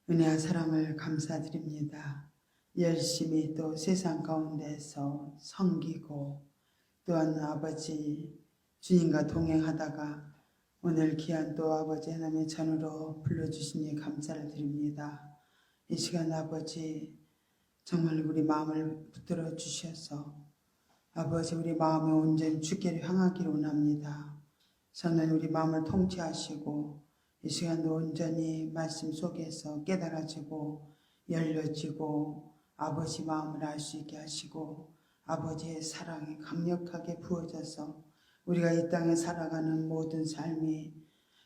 은혜와 사랑을 감사드립니다. 열심히 또 세상 가운데서 섬기고 또한 아버지 주님과 동행하다가 오늘 귀한 또 아버지 하나님의 전으로 불러주시니 감사를 드립니다. 이 시간 아버지 정말 우리 마음을 붙들어 주셔서 아버지 우리 마음을 온전히 주께로 향하기를 원합니다. 저는 우리 마음을 통치하시고 이 시간도 온전히 말씀 속에서 깨달아지고 열려지고 아버지 마음을 알 수 있게 하시고 아버지의 사랑이 강력하게 부어져서 우리가 이 땅에 살아가는 모든 삶이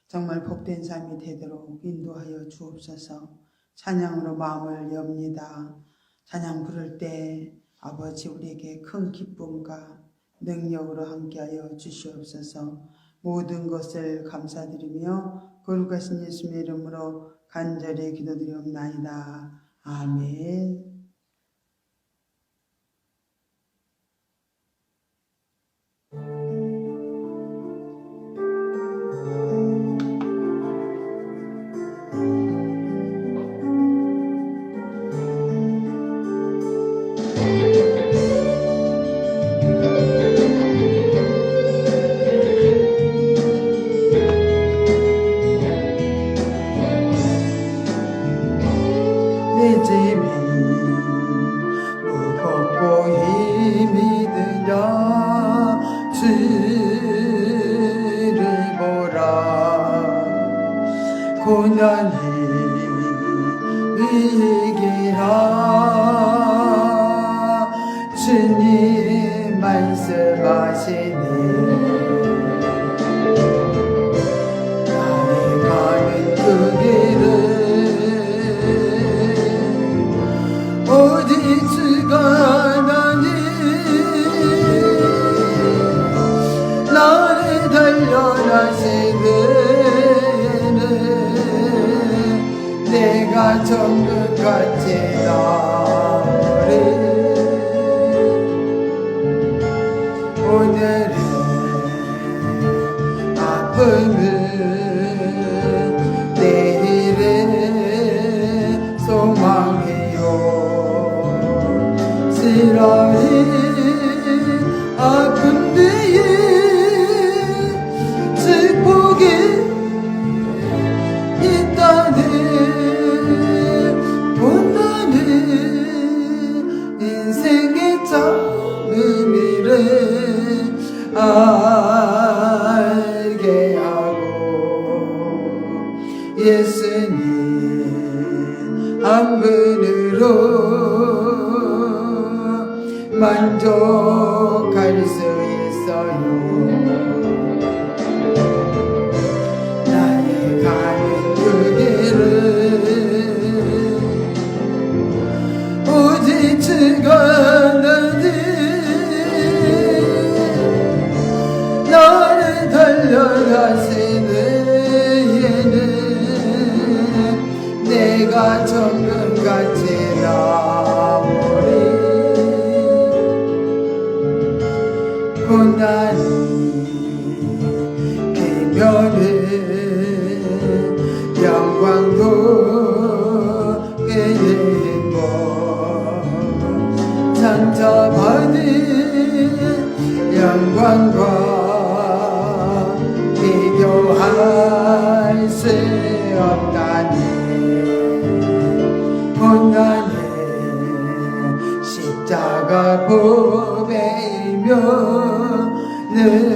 정말 복된 삶이 되도록 인도하여 주옵소서. 찬양으로 마음을 엽니다. 찬양 부를 때 아버지 우리에게 큰 기쁨과 능력으로 함께하여 주시옵소서. 모든 것을 감사드리며 거룩하신 예수님의 이름으로 간절히 기도드리옵나이다. 아멘. 고난이 이기라 주님 말씀하시네. 나의 가는 그 길은 오직 주가 나니 나를 단련하시네. 내가 정금같이 나오리. 오늘의 아픔은 내일의 소망이요. 지라이 아픈 뒤에 축복이 있다네. 인생의 처음이래 알게 하고 예수님 한 분으로 만족할 수 있어요. 나의 가는 그 길은 오직 주가 나니 나를 단련하시네. 내가 정금같이 나오리. 고난이 길면은 영광도 깨고 상처받은 영광과 비교할 수 없다니. 고난의 십자가 보배이며 능력이라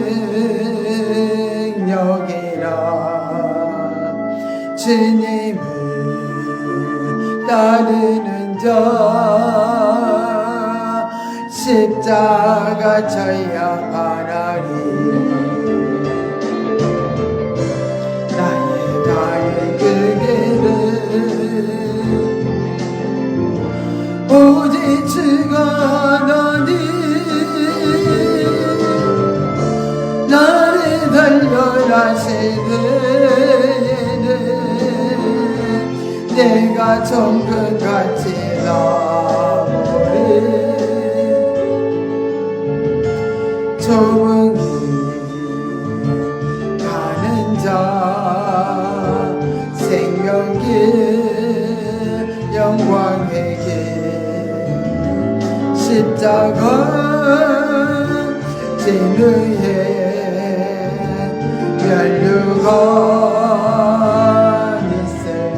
주님을 따르는 자 십자가 져야 하나니. 나의 가는 그 길은 오직 주가 나니 나를 단련하시네. 내가 정금같이 나오리. 좁은 길 가는 자 생명길 영광에게 십자가 진의에 멸류관 있으니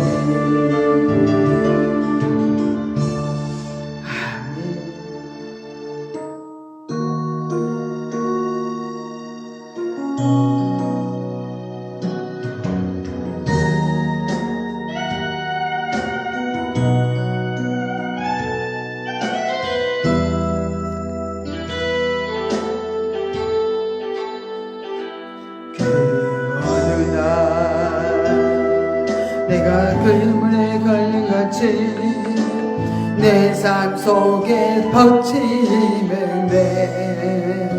내가 그물에 걸린같이 내 삶 속에 벅치면 돼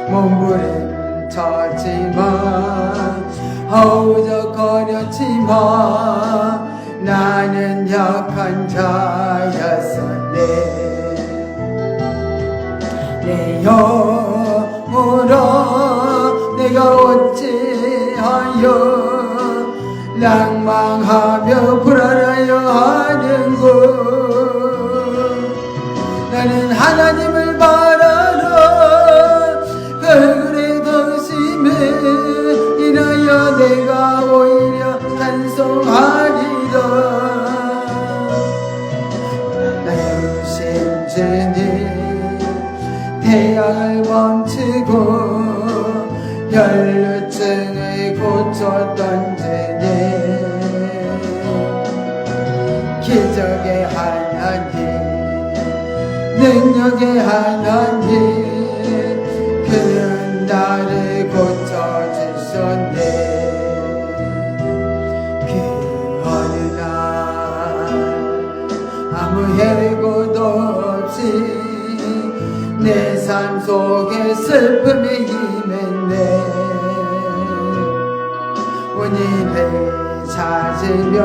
몸부림쳤지만 허우적거렸지만 나는 약한 자였었네 내 영으로 내가 어찌하여 낭망하며 불안하여 하는구 나는 하나님을 바라러 얼굴에 덕심에 인하여 내가 오히려 찬송하리라 나의 의심 주님 태양을 멈추고 혈루증을 고쳤던 주님 기적의 하나님 능력의 하나님 그는 나를 고쳐주셨네 그 어느 날 아무 해고도 없이 내 삶 속에 슬픔이 임했네 원인을 찾으며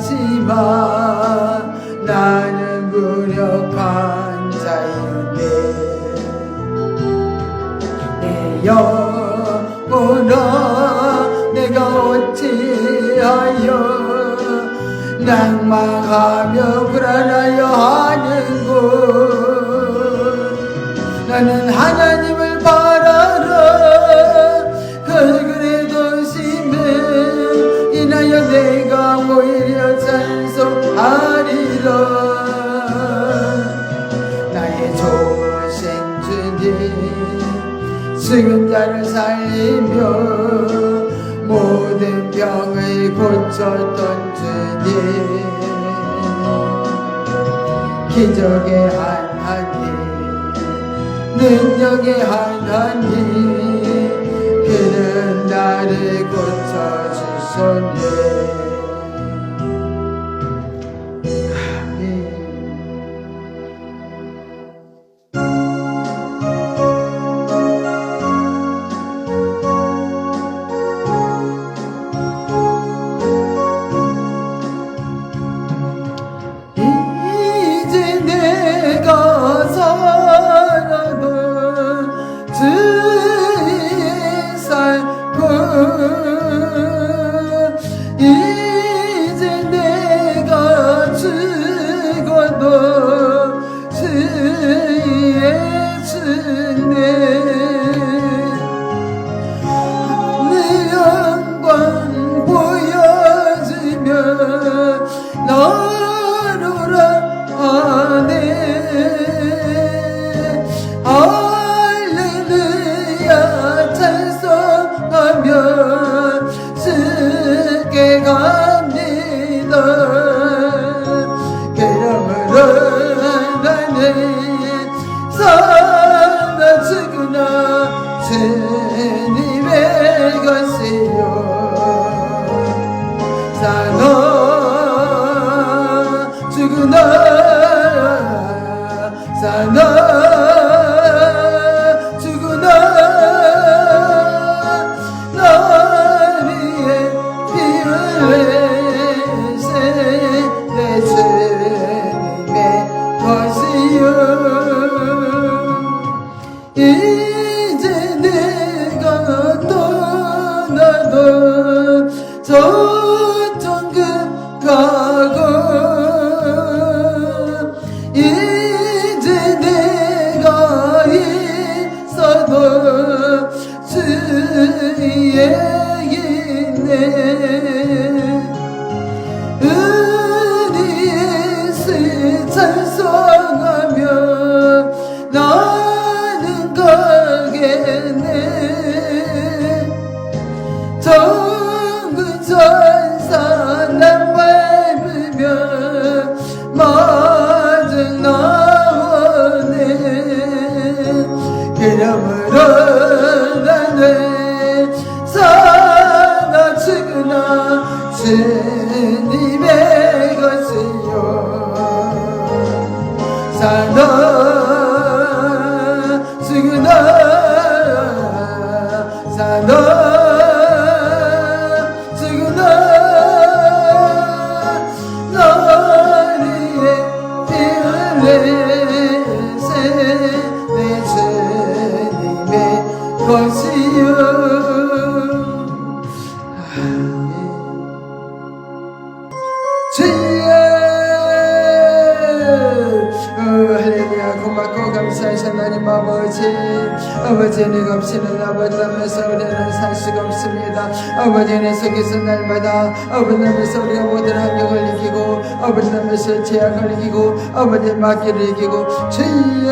애써봤지만 나는 무력한 자였네 내 영혼아 내가 어찌하여 낭망하며 불안하여 하는구 나는 하나님을 바라러 얼굴에 덕심에 인하여 내가 오히려 찬송하리라 나의 좋으신 주님 죽은 자를 살리며 모든 병을 고쳤던 주님 기적의 하나님 능력의 하나님 그는 나를 고쳐주셨네 이제 내가 살아도 주의 살고 이제 내가 죽어도 주의 주네 내 영광 보여주며 너로라 하네 할렐루야 찬송하며 주께 갑니다 그러므로 나는 살아 죽으나 주님의 것이요 살아 죽으나 살아 죽으나 나 위에 피 흘리신 내 주님의 것이요 이제 내가 떠나도 저쪽 은혜의 새 찬송하며 나는 가겠네. 정그 전사 난 밟으며 마중 나오네. 그러므로 나는 살아 죽으나 주님의 것이요 살아 죽으나 살아 죽으나 너를 위해 피 흘리세 내 주님의 것이요. 할렐루야. 고맙고 감사하신 하나님 아버지, 아버지의 없이는 아버지 앞에서 우리는 살 수가 없습니다. 아버지 안에서 계속 날마다 아버지 앞에서 우리가 모든 환경을 이기고 아버지 앞에서 제약을 이기고 아버지 마귀를 이기고 주의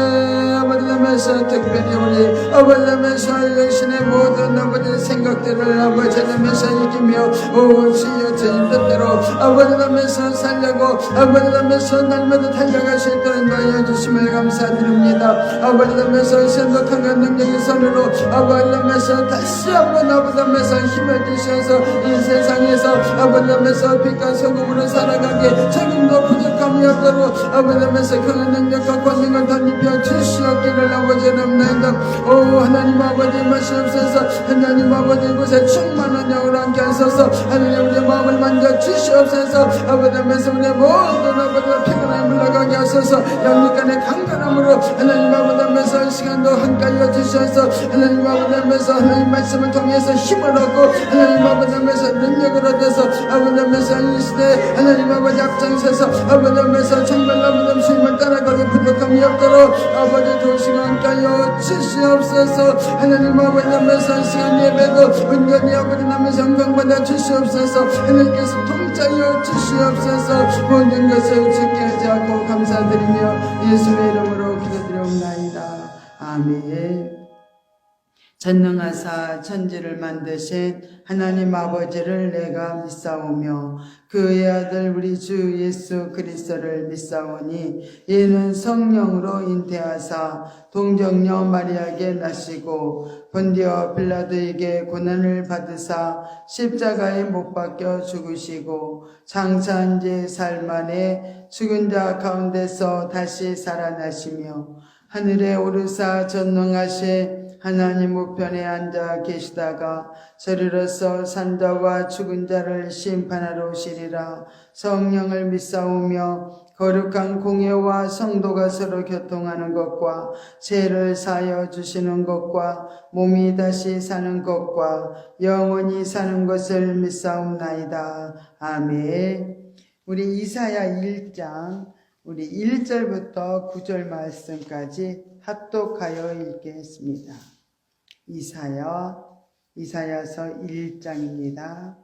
아버지 앞에서 특별히 우리 아버지 앞에서 영신의 모든 아버지 생각들을 아버지 앞에서 이기며 오 주여 주님 뜻대로 아버지 앞에서 살려고 아버지 앞에서 날마다 달려가실 그런 나의 주심을 감사드립니다. 아버지 앞에서 신속한 능력의 손으로 아버지 앞에서 다시 한번 아버지 앞에서 힘을 주셔서 이 세상에서 아버지 앞에서 빛과 소금으로 살아가게 조금도 부족함이 없도록 아버지 앞에서 그 능력과 권능을 덧입혀 주시옵기를 아버지 넘나이다. 오 하나님 아버지 마시옵소서. 하나님 아버지 곳에 충만한 영을 함께 하소서. 하나님 우리의 마음을 만져 주시옵소서. 아버지 앞에서 우리의 모든 아버지 피곤함을 물러가게 하소서. 영육간의 강건함으로 하나님 아버지 앞에서 이 시간도 함께하여 주셔서 하나님 아버지 앞에서 하나님 말씀을 통해서 힘을 얻고 하나님 아버지 앞에서 능력을 얻어서 아버지 앞에서 이 시대에 하나님 아버지 앞장서서 아버지 앞에서 정말 아버지 주님을 따라가기 부족함이 없도록 아버지 도시가 함께하여 주시옵소서. 하나님 아버지 앞에서 이 시간 예배도 온전히 아버지 앞에서 영광받아 주시옵소서. 하나님께서 통짜여 주시옵소서. 모든 것을 주께 자고 감사드리며 예수의 이름으로 기도드리옵나이다. 아멘. 전능하사 천지를 만드신 하나님 아버지를 내가 믿사오며 그의 아들 우리 주 예수 그리스도를 믿사오니 이는 성령으로 잉태하사 동정녀 마리아에게 나시고 본디오 빌라도에게 고난을 받으사 십자가에 못 박혀 죽으시고 장사한 지 사흘 만에 죽은 자 가운데서 다시 살아나시며 하늘에 오르사 전능하신 하나님 우편에 앉아 계시다가 저리로서 산자와 죽은 자를 심판하러 오시리라. 성령을 믿사오며 거룩한 공예와 성도가 서로 교통하는 것과 죄를 사하여 주시는 것과 몸이 다시 사는 것과 영원히 사는 것을 믿사옵나이다. 아멘. 우리 이사야 1장 우리 1절부터 9절 말씀까지 합독하여 읽겠습니다. 이사야서 1장입니다.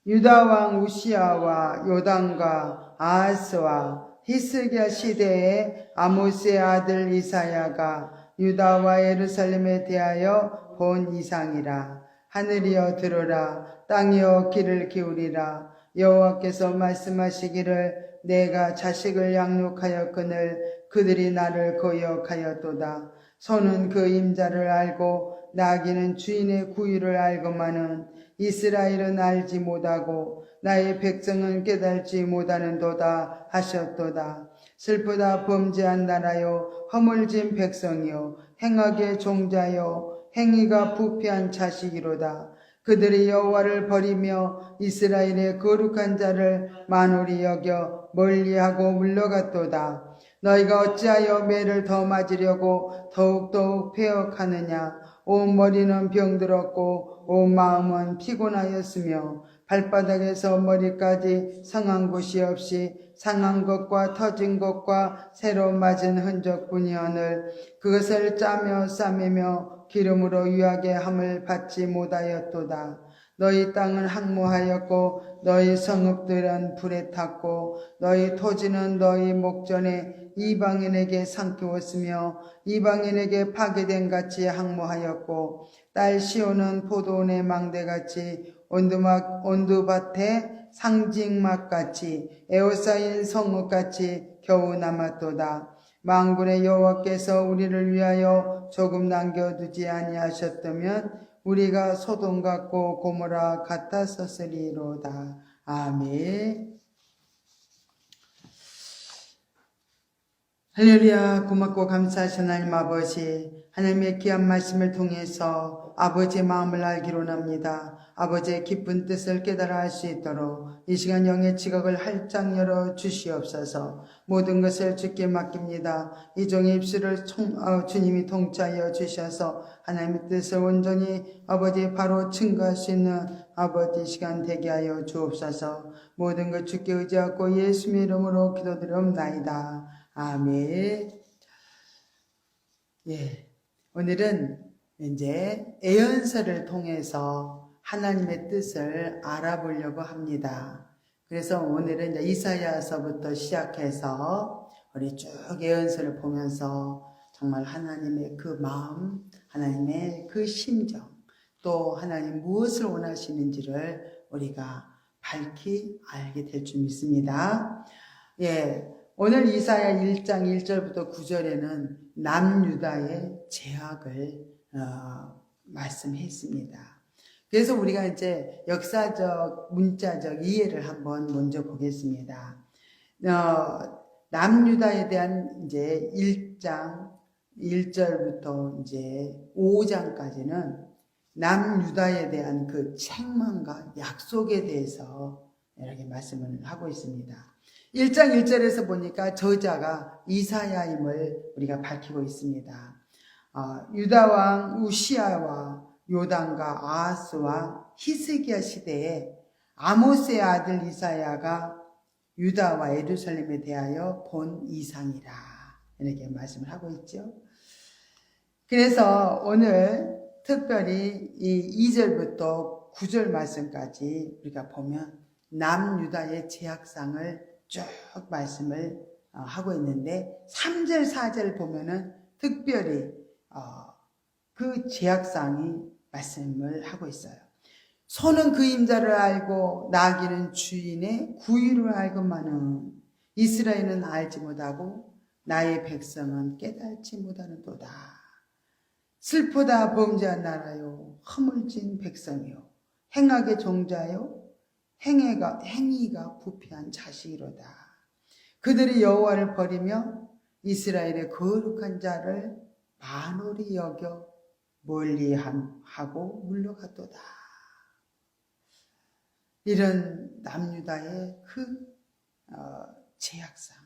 유다왕 우시아와 요담과 아하스와 히스기야 시대에 아모스의 아들 이사야가 유다와 예루살렘에 대하여 본 이상이라. 하늘이여 들으라, 땅이여 귀를 기울이라. 여호와께서 말씀하시기를 내가 자식을 양육하였거늘 그들이 나를 거역하였도다. 소는 그 임자를 알고 나귀는 주인의 구유를 알고마는 이스라엘은 알지 못하고 나의 백성은 깨달지 못하는도다 하셨도다. 슬프다 범죄한 나라요 허물진 백성이요 행악의 종자요 행위가 부패한 자식이로다. 그들이 여호와를 버리며 이스라엘의 거룩한 자를 만홀히 여겨 멀리하고 물러갔도다. 너희가 어찌하여 매를 더 맞으려고 더욱더욱 패역하느냐. 온 머리는 병들었고 온 마음은 피곤하였으며 발바닥에서 머리까지 상한 곳이 없이 상한 것과 터진 것과 새로 맞은 흔적뿐이오늘 그것을 짜며 싸매며 기름으로 유하게 함을 받지 못하였도다. 너희 땅은 항모하였고 너희 성읍들은 불에 탔고 너희 토지는 너희 목전에 이방인에게 삼키웠으며 이방인에게 파괴된 같이 항모하였고 딸 시온은 포도원의 망대같이 온두밭의 상징막같이 에워싸인 성읍같이 겨우 남았도다. 만군의 여호와께서 우리를 위하여 조금 남겨두지 아니하셨다면 우리가 소돔 같고 고모라 같았었으리로다. 아멘. 할렐루야. 고맙고 감사하신 하나님 아버지, 하나님의 귀한 말씀을 통해서 아버지의 마음을 알기로 합니다. 아버지의 깊은 뜻을 깨달아 알 수 있도록 이 시간 영의 지각을 활짝 열어 주시옵소서. 모든 것을 주께 맡깁니다. 이 종의 입술을 주님이 통치하여 주셔서 하나님의 뜻을 온전히 아버지 바로 증거할 수 있는 아버지 시간 되게 하여 주옵소서. 모든 것 주께 의지하고 예수의 이름으로 기도드리옵나이다. 아멘. 예, 오늘은 이제 예언서를 통해서 하나님의 뜻을 알아보려고 합니다. 그래서 오늘은 이제 이사야서부터 시작해서 우리 쭉 예언서를 보면서 정말 하나님의 그 마음, 하나님의 그 심정, 또 하나님 무엇을 원하시는지를 우리가 밝히 알게 될 줄 믿습니다. 예, 오늘 이사야 1장 1절부터 9절에는 남유다의 제약을 말씀했습니다. 그래서 우리가 이제 역사적, 문자적 이해를 한번 먼저 보겠습니다. 남유다에 대한 이제 1장 1절부터 이제 5장까지는 남유다에 대한 그 책망과 약속에 대해서 이렇게 말씀을 하고 있습니다. 1장 1절에서 보니까 저자가 이사야임을 우리가 밝히고 있습니다. 유다 왕 우시아와 요담과 아하스와 히스기야 시대에 아모스의 아들 이사야가 유다와 예루살렘에 대하여 본 이상이라 이렇게 말씀을 하고 있죠. 그래서 오늘 특별히 이 2절부터 9절 말씀까지 우리가 보면 남유다의 제약상을 쭉 말씀을 하고 있는데 3절 4절 보면은 특별히 그 제약상이 말씀을 하고 있어요. 소는 그 임자를 알고 나귀는 주인의 구유를 알고만은 이스라엘은 알지 못하고 나의 백성은 깨닫지 못하는도다. 슬프다 범죄한 나라요 허물진 백성이요 행악의 종자요 행위가 부패한 자식이로다. 그들이 여호와를 버리며 이스라엘의 거룩한 자를 만홀히 여겨 멀리하고 물러갔도다. 이런 남유다의 그 제약상,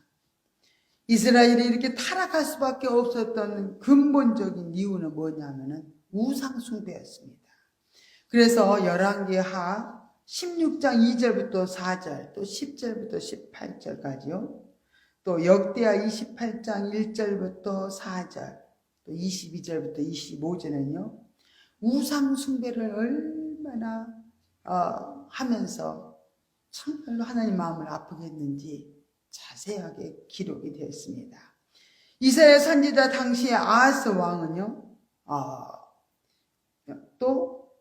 이스라엘이 이렇게 타락할 수밖에 없었던 근본적인 이유는 뭐냐면은 우상 숭배였습니다. 그래서 열왕기하 16장 2절부터 4절, 또 10절부터 18절까지요. 또 역대하 28장 1절부터 4절, 또 22절부터 25절은요. 우상 숭배를 얼마나 하면서 정말로 하나님 마음을 아프게 했는지 자세하게 기록이 되었습니다. 이사야 선지자 당시의 아하스 왕은요. 또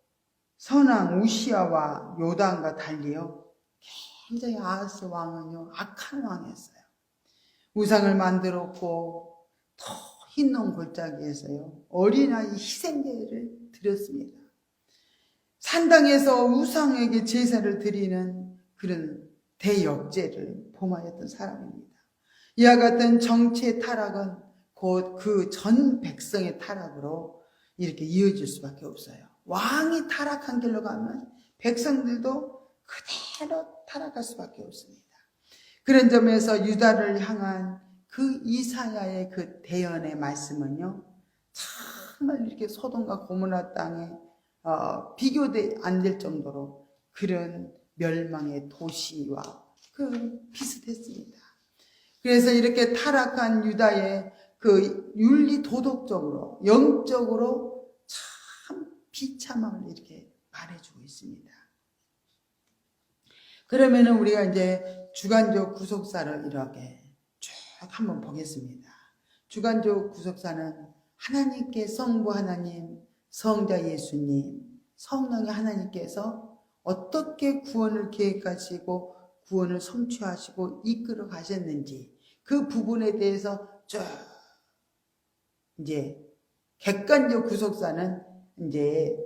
선왕 우시아와 요담과 달리요. 굉장히 아하스 왕은요. 악한 왕이었어요. 우상을 만들었고 더 흰놈 골짜기에서요. 어린아이 희생제를 드렸습니다. 산당에서 우상에게 제사를 드리는 그런 대역죄를 범하였던 사람입니다. 이와 같은 정치의 타락은 곧 그 전 백성의 타락으로 이렇게 이어질 수밖에 없어요. 왕이 타락한 길로 가면 백성들도 그대로 타락할 수밖에 없습니다. 그런 점에서 유다를 향한 그 이사야의 그 대언의 말씀은요, 정말 이렇게 소돔과 고모라 땅에 비교돼 안 될 정도로 그런 멸망의 도시와 비슷했습니다. 그래서 이렇게 타락한 유다의 윤리 도덕적으로, 영적으로 참 비참함을 이렇게 말해주고 있습니다. 그러면은 우리가 이제 주간적 구속사를 이렇게 쭉 한번 보겠습니다. 주간적 구속사는 하나님께 성부 하나님, 성자 예수님, 성령의 하나님께서 어떻게 구원을 계획하시고 구원을 성취하시고 이끌어 가셨는지 그 부분에 대해서 쭉 이제 객관적 구속사는 이제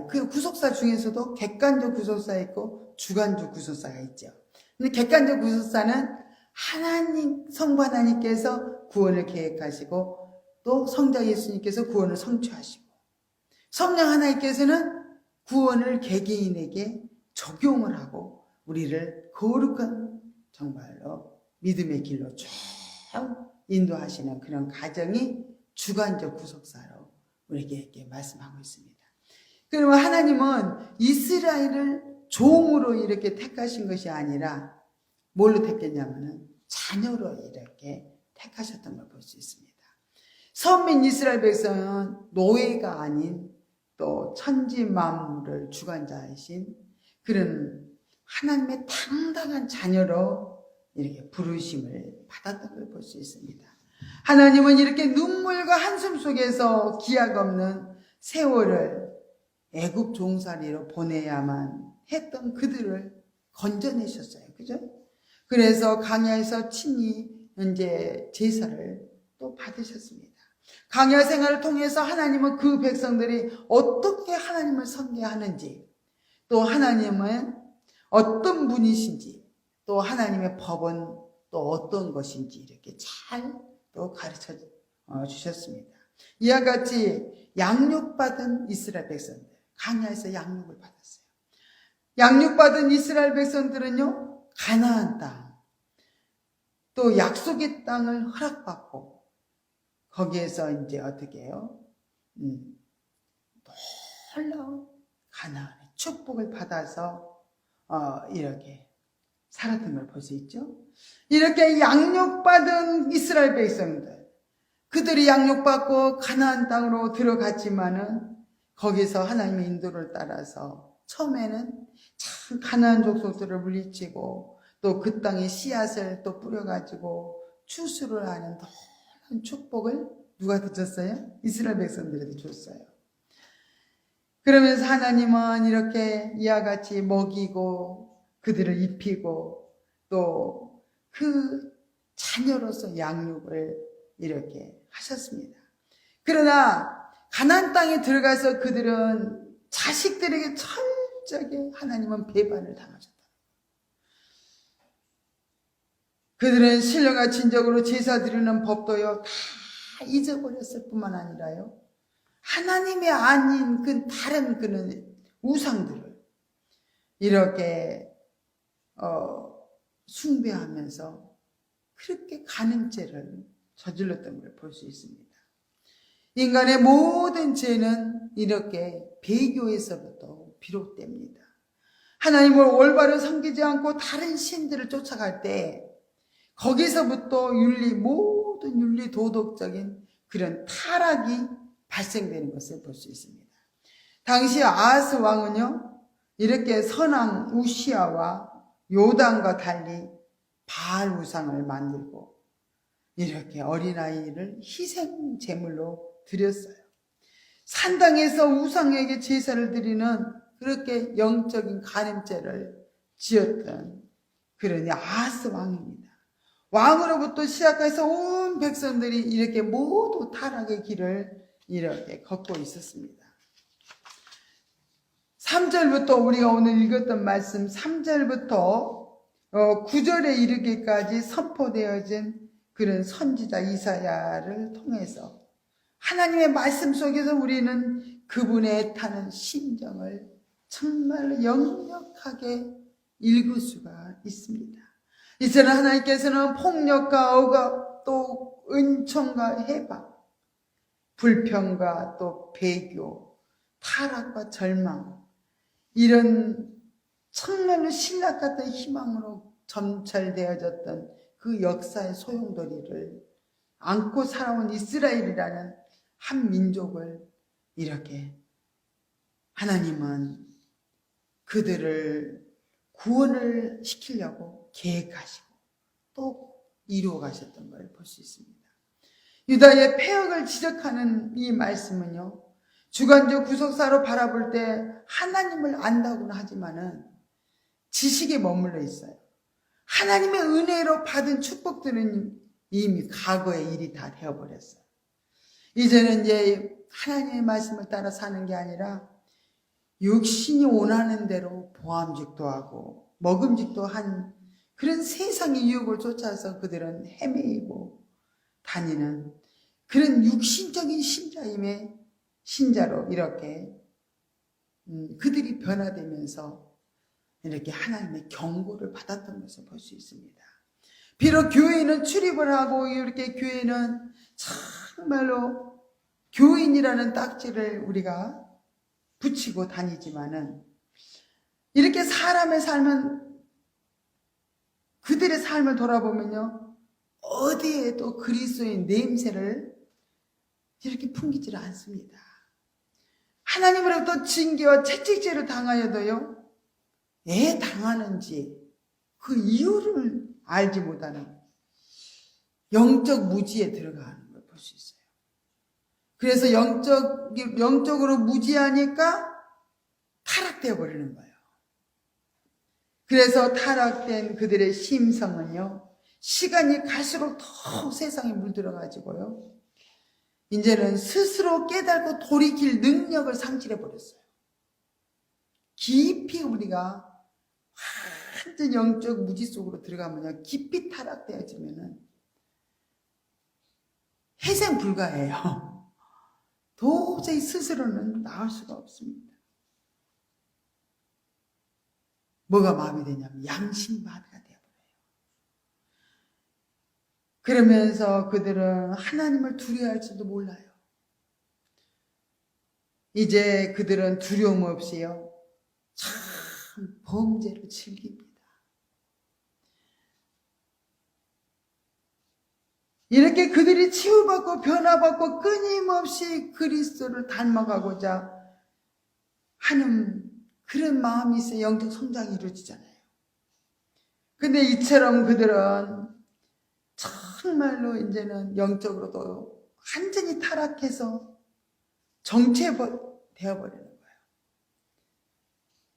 그 구속사 중에서도 객관적 구속사 있고 주관적 구속사가 있죠. 근데 객관적 구속사는 하나님, 성부 하나님께서 구원을 계획하시고 또 성자 예수님께서 구원을 성취하시고 성령 하나님께서는 구원을 개개인에게 적용을 하고 우리를 거룩한 정말로 믿음의 길로 쭉 인도하시는 그런 과정이 주관적 구속사로 우리에게 이렇게 말씀하고 있습니다. 그러면 하나님은 이스라엘을 종으로 이렇게 택하신 것이 아니라 뭘로 택했냐면은 자녀로 이렇게 택하셨던 걸 볼 수 있습니다. 선민 이스라엘 백성은 노예가 아닌 또 천지 만물을 주관자이신 그런 하나님의 당당한 자녀로 이렇게 부르심을 받았던 걸 볼 수 있습니다. 하나님은 이렇게 눈물과 한숨 속에서 기약 없는 세월을 애굽 종살이로 보내야만 했던 그들을 건져내셨어요. 그죠? 그래서 광야에서 친히 이제 제사를 또 받으셨습니다. 광야 생활을 통해서 하나님은 그 백성들이 어떻게 하나님을 섬겨하는지, 또 하나님은 어떤 분이신지, 또 하나님의 법은 또 어떤 것인지 이렇게 잘 또 가르쳐 주셨습니다. 이와 같이 양육받은 이스라엘 백성들, 광야에서 양육을 받았어요. 양육받은 이스라엘 백성들은요, 가나안 땅, 또 약속의 땅을 허락받고 거기에서 이제 어떻게 해요? 놀라운 가나안의 축복을 받아서 이렇게 살았던 걸 볼 수 있죠. 이렇게 양육받은 이스라엘 백성들, 그들이 양육받고 가나안 땅으로 들어갔지만은 거기서 하나님의 인도를 따라서 처음에는 참 가나안 족속들을 물리치고 또 그 땅에 씨앗을 또 뿌려가지고 추수를 하는 놀라운 축복을 누가 줬어요? 이스라엘 백성들에게 줬어요. 그러면서 하나님은 이렇게 이와 같이 먹이고 그들을 입히고 또 그 자녀로서 양육을 이렇게 하셨습니다. 그러나 가나안 땅에 들어가서 그들은 자식들에게 철저하게 하나님은 배반을 당하셨다. 그들은 신령과 진적으로 제사 드리는 법도요 다 잊어버렸을 뿐만 아니라요, 하나님이 아닌 그 다른 그런 우상들을 이렇게 숭배하면서 그렇게 간음죄를 저질렀던 걸 볼 수 있습니다. 인간의 모든 죄는 이렇게 배교에서부터 비롯됩니다. 하나님을 올바로 섬기지 않고 다른 신들을 쫓아갈 때 거기서부터 모든 윤리 도덕적인 그런 타락이 발생되는 것을 볼 수 있습니다. 당시 아하스 왕은요, 이렇게 선왕 우시아와 요담과 달리 바알 우상을 만들고 이렇게 어린아이를 희생 제물로 드렸어요. 산당에서 우상에게 제사를 드리는 그렇게 영적인 간음죄를 지었던 그런 아하스 왕입니다. 왕으로부터 시작해서 온 백성들이 이렇게 모두 타락의 길을 이렇게 걷고 있었습니다. 3절부터 우리가 오늘 읽었던 말씀 3절부터 9절에 이르기까지 선포되어진 그런 선지자 이사야를 통해서 하나님의 말씀 속에서 우리는 그분의 애타는 심정을 정말 역력하게 읽을 수가 있습니다. 이제는 하나님께서는 폭력과 억압, 또 은총과 해방, 불평과 또 배교, 타락과 절망, 이런 정말로 신락 같은 희망으로 점철되어졌던 그 역사의 소용돌이를 안고 살아온 이스라엘이라는 한 민족을 이렇게 하나님은 그들을 구원을 시키려고 계획하시고 또 이루어 가셨던 걸 볼 수 있습니다. 유다의 패역을 지적하는 이 말씀은요, 주관적 구속사로 바라볼 때 하나님을 안다고는 하지만은 지식에 머물러 있어요. 하나님의 은혜로 받은 축복들은 이미 과거의 일이 다 되어버렸어요. 이제는 이제 하나님의 말씀을 따라 사는 게 아니라 육신이 원하는 대로 보암직도 하고 먹음직도 한 그런 세상의 유혹을 쫓아서 그들은 헤매이고 다니는 그런 육신적인 신자로 이렇게 그들이 변화되면서 이렇게 하나님의 경고를 받았던 것을 볼 수 있습니다. 비록 교회는 출입을 하고 이렇게 교회는 정말로 교인이라는 딱지를 우리가 붙이고 다니지만은 이렇게 사람의 삶은 그들의 삶을 돌아보면요, 어디에도 그리스도의 냄새를 이렇게 풍기질 않습니다. 하나님으로부터 징계와 채찍질을 당하여도요, 왜 당하는지 그 이유를 알지 못하는 영적 무지에 들어가는 걸 볼 수 있어요. 그래서 영적으로 무지하니까 타락되어 버리는 거예요. 그래서 타락된 그들의 심성은요, 시간이 갈수록 더 세상에 물들어가지고요, 이제는 스스로 깨닫고 돌이킬 능력을 상실해 버렸어요. 깊이 우리가 완전 영적 무지 속으로 들어가면요, 깊이 타락되어지면은 회생 불가해요. 도저히 스스로는 나올 수가 없습니다. 뭐가 마음이 되냐면 양심바다가 되어버려요. 그러면서 그들은 하나님을 두려워할지도 몰라요. 이제 그들은 두려움 없이요, 참 범죄를 즐깁니다. 이렇게 그들이 치유받고 변화받고 끊임없이 그리스도를 닮아가고자 하는 그런 마음이 있어야 영적 성장이 이루어지잖아요. 근데 이처럼 그들은 정말로 이제는 영적으로도 완전히 타락해서 정체되어버리는 거예요.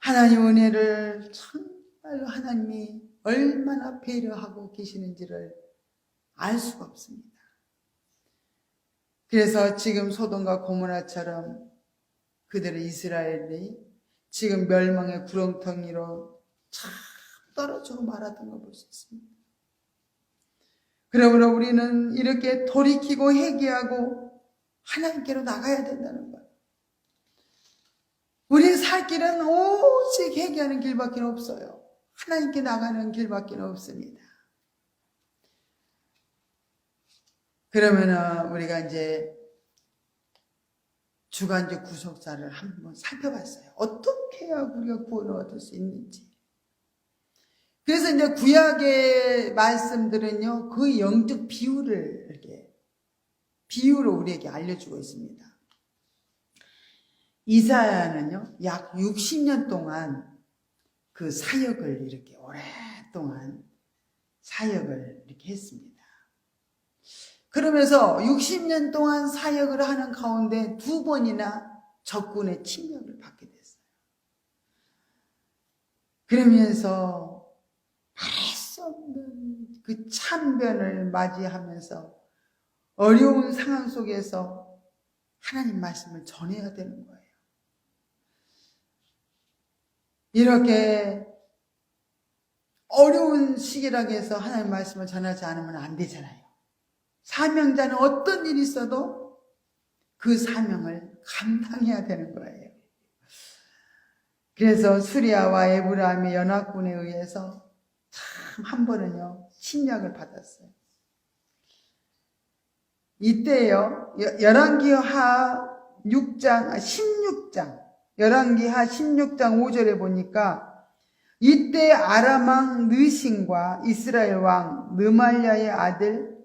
하나님 은혜를 정말로 하나님이 얼마나 배려하고 계시는지를 알 수가 없습니다. 그래서 지금 소돔과 고모라처럼 그들의 이스라엘이 지금 멸망의 구렁텅이로 참 떨어지고 말았던 걸 볼 수 있습니다. 그러므로 우리는 이렇게 돌이키고 회개하고 하나님께로 나가야 된다는 거예요. 우리의 살 길은 오직 회개하는 길밖에 없어요. 하나님께 나가는 길밖에 없습니다. 그러면은 우리가 이제 주관적 구속사를 한번 살펴봤어요. 어떻게 해야 우리가 구원을 얻을 수 있는지. 그래서 이제 구약의 말씀들은요, 그 영적 비유를 이렇게 비유로 우리에게 알려주고 있습니다. 이사야는요, 약 60년 동안 그 사역을 이렇게 오랫동안 사역을 이렇게 했습니다. 그러면서 60년 동안 사역을 하는 가운데 2번이나 적군의 침략을 받게 됐어요. 그러면서 말할 수 없는 그 참변을 맞이하면서 어려운 상황 속에서 하나님 말씀을 전해야 되는 거예요. 이렇게 어려운 시기라고 해서 하나님 말씀을 전하지 않으면 안 되잖아요. 사명자는 어떤 일이 있어도 그 사명을 감당해야 되는 거예요. 그래서 수리아와 에브라임의 연합군에 의해서 참 한 번은요, 침략을 받았어요. 이때요, 열왕기하 16장 5절에 보니까 이때 아람 왕 느신과 이스라엘 왕 느말랴의 아들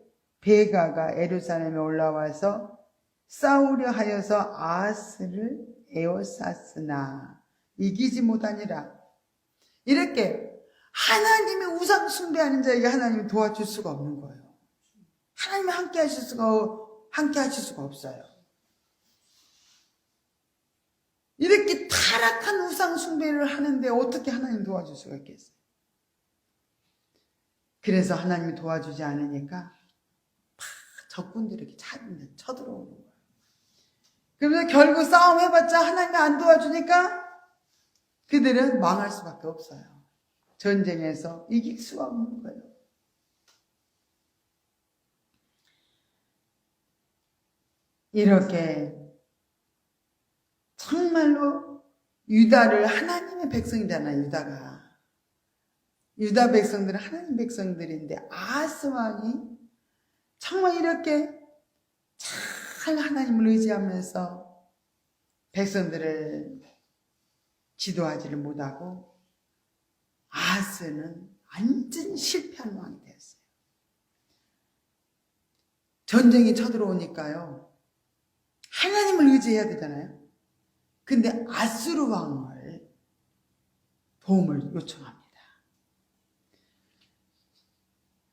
베가가 예루살렘에 올라와서 싸우려 하여서 아하스를 에워쌌으나 이기지 못하니라. 이렇게 하나님의 우상 숭배하는 자에게 하나님이 도와줄 수가 없는 거예요. 하나님이 함께 하실 수가 없어요. 이렇게 타락한 우상 숭배를 하는데 어떻게 하나님 도와줄 수가 있겠어요? 그래서 하나님이 도와주지 않으니까 적군들이 이렇게 쳐들어오는 거예요. 그래서 결국 싸움 해봤자 하나님이 안 도와주니까 그들은 망할 수밖에 없어요. 전쟁에서 이길 수가 없는 거예요. 이렇게 정말로 유다를 하나님의 백성이잖아요. 유다 백성들은 하나님 백성들인데 아하스 왕이 정말 이렇게 잘 하나님을 의지하면서 백성들을 지도하지를 못하고 아하스는 완전 실패한 왕이 되었어요. 전쟁이 쳐들어오니까요. 하나님을 의지해야 되잖아요. 근데 아수르 왕을 도움을 요청합니다.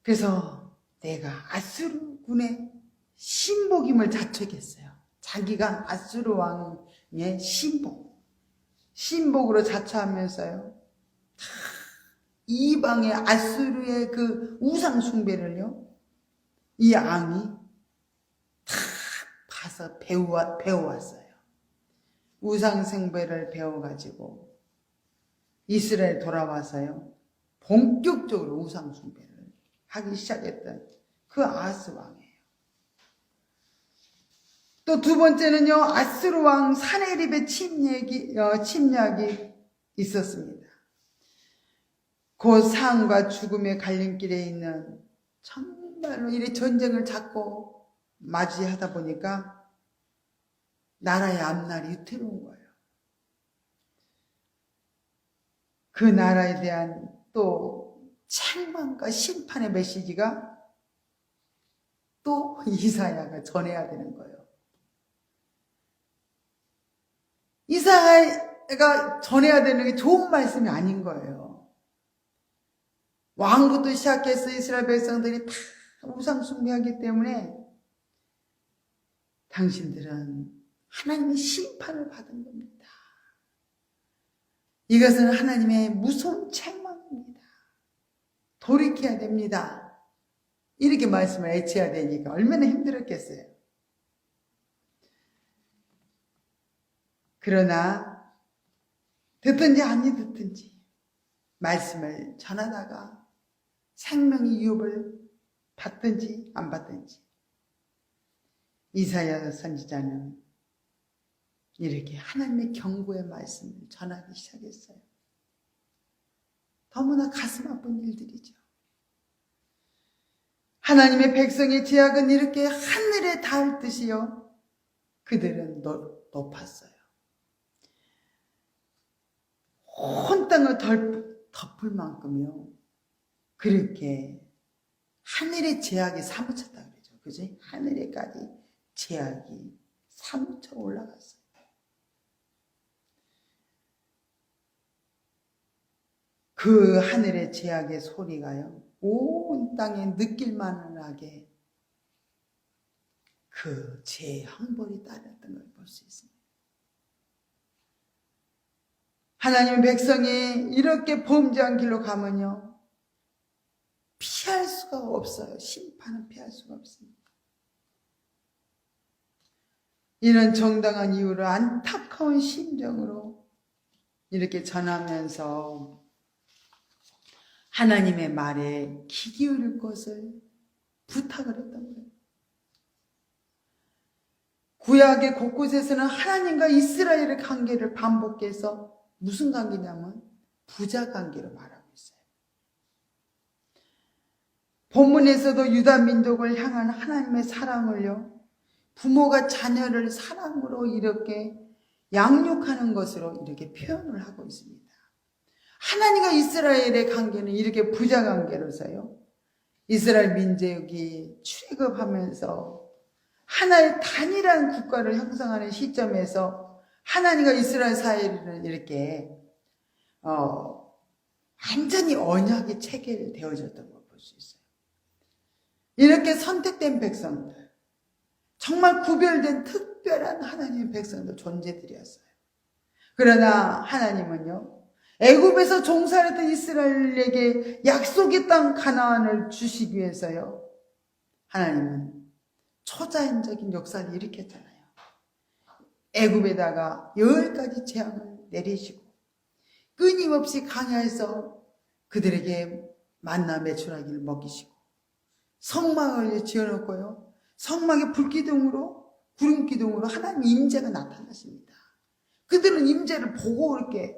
그래서 내가 아수르 군의 신복임을 자책했어요. 자기가 아수르 왕의 신복으로 자처하면서요. 이방의 아수르의 그 우상 숭배를요. 이 왕이 다 봐서 배워왔어요. 우상 숭배를 배워가지고 이스라엘 돌아와서요. 본격적으로 우상 숭배를 하기 시작했던 그 아하스 왕이에요. 또 두 번째는요. 아수르 왕 사네립의 침략이 있었습니다. 곧 상과 죽음의 갈림길에 있는 정말로 이 전쟁을 자꾸 맞이하다 보니까 나라의 앞날이 위태로운 거예요. 그 나라에 대한 또 책망과 심판의 메시지가 또 이사야가 전해야 되는 거예요. 이사야가 전해야 되는 게 좋은 말씀이 아닌 거예요. 왕부터 시작해서 이스라엘 백성들이 다 우상 숭배하기 때문에 당신들은 하나님의 심판을 받은 겁니다. 이것은 하나님의 무서운 책망입니다. 돌이켜야 됩니다. 이렇게 말씀을 애쳐야 되니까 얼마나 힘들었겠어요. 그러나 듣든지 아니 듣든지 말씀을 전하다가 생명의 유업을 받든지 안 받든지 이사야 선지자는 이렇게 하나님의 경고의 말씀을 전하기 시작했어요. 너무나 가슴 아픈 일들이죠. 하나님의 백성의 죄악은 이렇게 하늘에 닿을 듯이요. 그들은 높았어요. 온 땅을 덮을 만큼요. 그렇게 하늘의 죄악이 사무쳤다 그러죠. 그지? 하늘에까지 죄악이 사무쳐 올라갔어요. 그 하늘의 죄악의 소리가요. 온 땅에 느낄만하게 그 죄의 형벌이 따랐던 걸 볼 수 있습니다. 하나님의 백성이 이렇게 범죄한 길로 가면요. 피할 수가 없어요. 심판은 피할 수가 없습니다. 이런 정당한 이유로 안타까운 심정으로 이렇게 전하면서 하나님의 말에 귀 기울일 것을 부탁을 했던 거예요. 구약의 곳곳에서는 하나님과 이스라엘의 관계를 반복해서 무슨 관계냐면 부자 관계로 말하고 있어요. 본문에서도 유다 민족을 향한 하나님의 사랑을요. 부모가 자녀를 사랑으로 이렇게 양육하는 것으로 이렇게 표현을 하고 있습니다. 하나님과 이스라엘의 관계는 이렇게 부자 관계로서요. 이스라엘 민족이 출애굽하면서 하나의 단일한 국가를 형성하는 시점에서 하나님과 이스라엘 사이를 이렇게 완전히 언약이 체결되어졌던 걸 볼 수 있어요. 이렇게 선택된 백성들, 정말 구별된 특별한 하나님의 백성들 존재들이었어요. 그러나 하나님은요, 애굽에서 종살이했던 이스라엘에게 약속의 땅 가나안을 주시기 위해서요, 하나님은 초자연적인 역사를 일으켰잖아요. 애굽에다가 10가지 재앙을 내리시고 끊임없이 강야에서 그들에게 만나 메추라기를 먹이시고 성막을 지어놓고요, 성막의 불기둥으로 구름기둥으로 하나님 임재가 나타나십니다. 그들은 임재를 보고 이렇게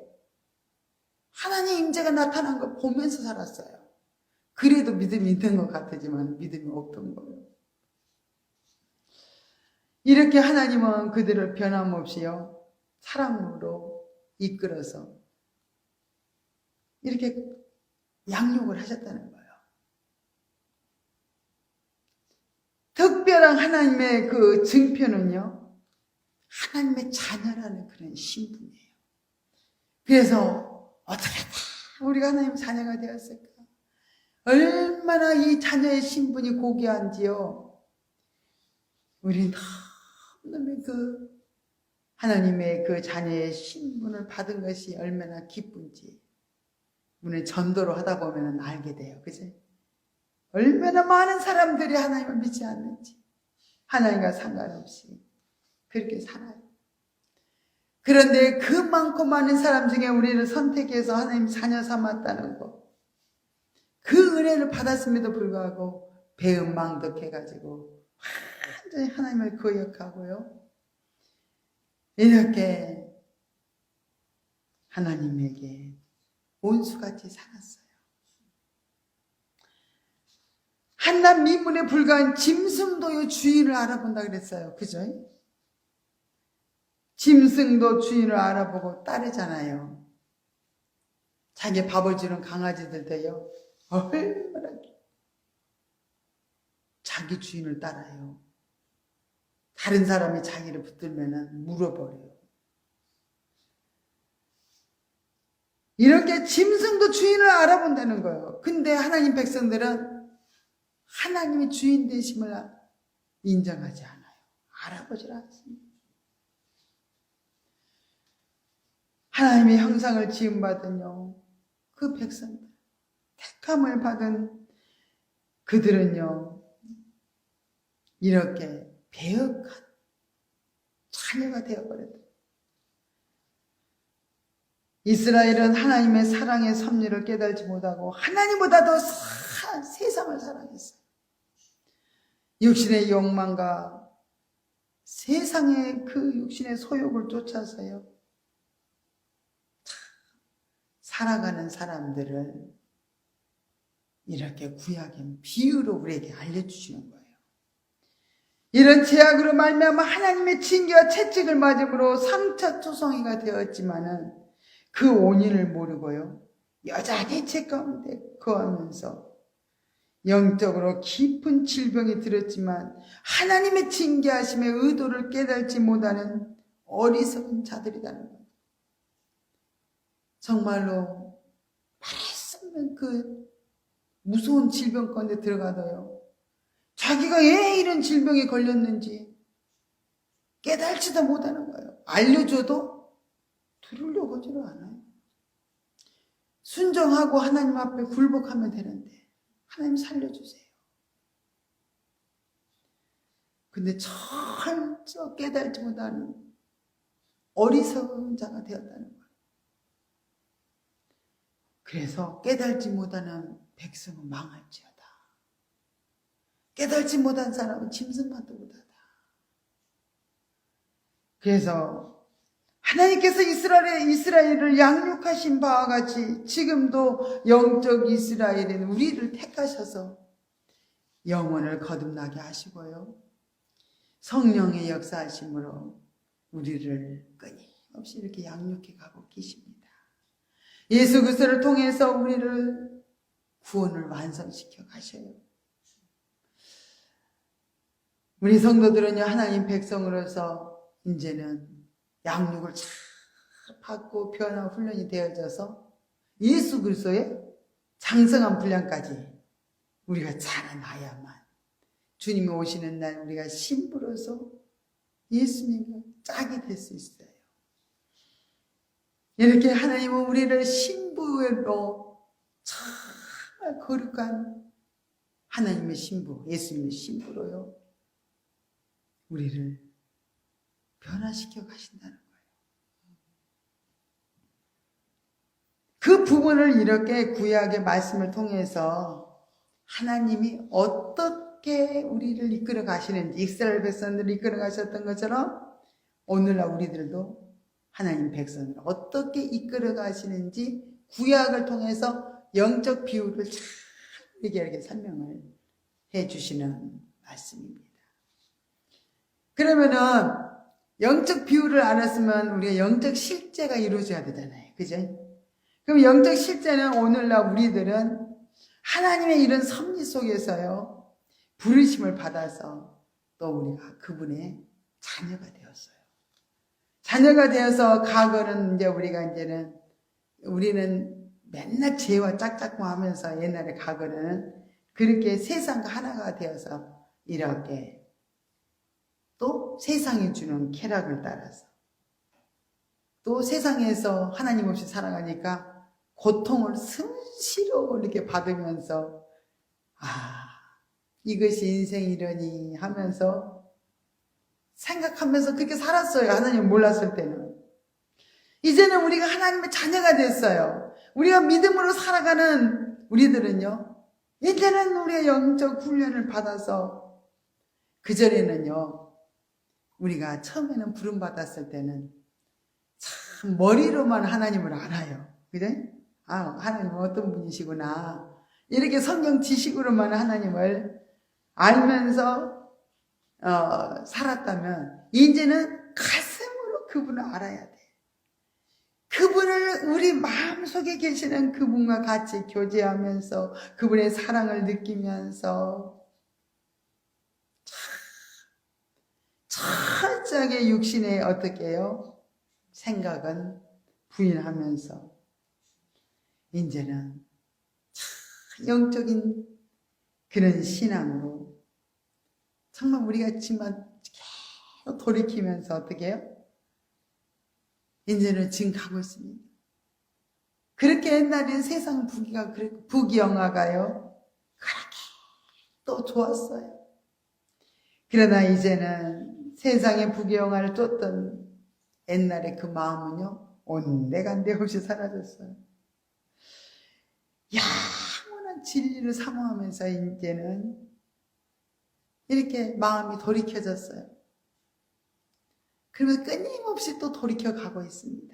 하나님 임재가 나타난 걸 보면서 살았어요. 그래도 믿음이 있는 것 같지만 믿음이 없던 거예요. 이렇게 하나님은 그들을 변함없이요, 사랑으로 이끌어서 이렇게 양육을 하셨다는 거예요. 특별한 하나님의 그 증표는요, 하나님의 자녀라는 그런 신분이에요. 그래서 어떻게 다 우리가 하나님의 자녀가 되었을까? 얼마나 이 자녀의 신분이 고귀한지요. 우린 너무 그 하나님의 그 자녀의 신분을 받은 것이 얼마나 기쁜지 우리 전도를 하다 보면 알게 돼요. 그치? 얼마나 많은 사람들이 하나님을 믿지 않는지 하나님과 상관없이 그렇게 살아요. 그런데 그 많고 많은 사람 중에 우리를 선택해서 하나님 자녀 삼았다는 것, 그 은혜를 받았음에도 불구하고 배은망덕해가지고 완전히 하나님을 거역하고요, 이렇게 하나님에게 온수같이 살았어요. 한낱 미문에 불과한 짐승도 주인을 알아본다 그랬어요. 그죠? 짐승도 주인을 알아보고 따르잖아요. 자기 밥을 주는 강아지들도요, 얼마나 자기 주인을 따라요. 다른 사람이 자기를 붙들면 물어버려요. 이렇게 짐승도 주인을 알아본다는 거예요. 근데 하나님 백성들은 하나님의 주인 되심을 인정하지 않아요. 알아보질 않습니다. 하나님의 형상을 지음받은요, 그 백성들, 택함을 받은 그들은요, 이렇게 배역한 자녀가 되어버렸다. 이스라엘은 하나님의 사랑의 섭리를 깨달지 못하고 하나님보다 더 세상을 사랑했어요. 육신의 욕망과 세상의 그 육신의 소욕을 쫓아서요, 살아가는 사람들을 이렇게 구약의 비유로 우리에게 알려주시는 거예요. 이런 죄악으로 말미암아 하나님의 징계와 채찍을 맞음으로 상처투성이가 되었지만은 그 원인을 모르고요, 여전히 죄 가운데 거하면서 영적으로 깊은 질병이 들었지만 하나님의 징계하심의 의도를 깨달지 못하는 어리석은 자들이라는 거예요. 정말로 말했으면 그 무서운 질병 가운데 들어가도요, 자기가 왜 이런 질병에 걸렸는지 깨달지도 못하는 거예요. 알려줘도 들으려고 하지를 않아요. 순종하고 하나님 앞에 굴복하면 되는데 하나님 살려주세요. 근데 철저 깨달지 못하는 어리석은 자가 되었다는 거예요. 그래서 깨달지 못하는 백성은 망할지어다. 깨달지 못한 사람은 짐승만도 못하다. 그래서 하나님께서 이스라엘을 양육하신 바와 같이 지금도 영적 이스라엘은 우리를 택하셔서 영혼을 거듭나게 하시고요, 성령의 역사하심으로 우리를 끊임없이 이렇게 양육해 가고 계십니다. 예수 그리스도를 통해서 우리를 구원을 완성시켜 가셔요. 우리 성도들은요, 하나님 백성으로서 이제는 양육을 잘 받고 변화 훈련이 되어져서 예수 그리스도의 장성한 분량까지 우리가 자라나야만 주님이 오시는 날 우리가 신부로서 예수님과 짝이 될 수 있어요. 이렇게 하나님은 우리를 신부로 정말 거룩한 하나님의 신부, 예수님의 신부로요, 우리를 변화시켜 가신다는 거예요. 그 부분을 이렇게 구약의 말씀을 통해서 하나님이 어떻게 우리를 이끌어 가시는지, 이스라엘 백성들을 이끌어 가셨던 것처럼 오늘날 우리들도 하나님 백성을 어떻게 이끌어 가시는지 구약을 통해서 영적 비유를 잘 이렇게 설명을 해 주시는 말씀입니다. 그러면은 영적 비유를 알았으면 우리가 영적 실제가 이루어져야 되잖아요. 그죠? 그럼 영적 실제는 오늘날 우리들은 하나님의 이런 섭리 속에서요, 부르심을 받아서 또 우리가 그분의 자녀가 되었어요. 자녀가 되어서 과거는 우리는 맨날 죄와 짝짝꿍 하면서 옛날에 과거는 그렇게 세상과 하나가 되어서 이렇게 또 세상이 주는 쾌락을 따라서 또 세상에서 하나님 없이 살아가니까 고통을 수시로 이렇게 받으면서 이것이 인생이려니 하면서 생각하면서 그렇게 살았어요. 하나님 몰랐을 때는. 이제는 우리가 하나님의 자녀가 됐어요. 우리가 믿음으로 살아가는 우리들은요, 이제는 우리가 영적 훈련을 받아서, 그전에는요, 우리가 처음에는 부름받았을 때는 참 머리로만 하나님을 알아요. 그죠? 하나님은 어떤 분이시구나. 이렇게 성경 지식으로만 하나님을 알면서 살았다면 이제는 가슴으로 그분을 알아야 돼. 그분을 우리 마음속에 계시는 그분과 같이 교제하면서 그분의 사랑을 느끼면서 철저하게 육신의 어떻게 해요? 생각은 부인하면서 이제는 참 영적인 그런 신앙으로 정말 우리가 지만 계속 돌이키면서 어떻게 해요? 이제는 지금 가고 있습니다. 그렇게 옛날엔 세상 부귀영화가요, 그렇게 또 좋았어요. 그러나 이제는 세상의 부귀영화를 쫓던 옛날의 그 마음은요, 온데간데 없이 사라졌어요. 영원한 진리를 사모하면서 이제는 이렇게 마음이 돌이켜졌어요. 그러면 끊임없이 또 돌이켜 가고 있습니다.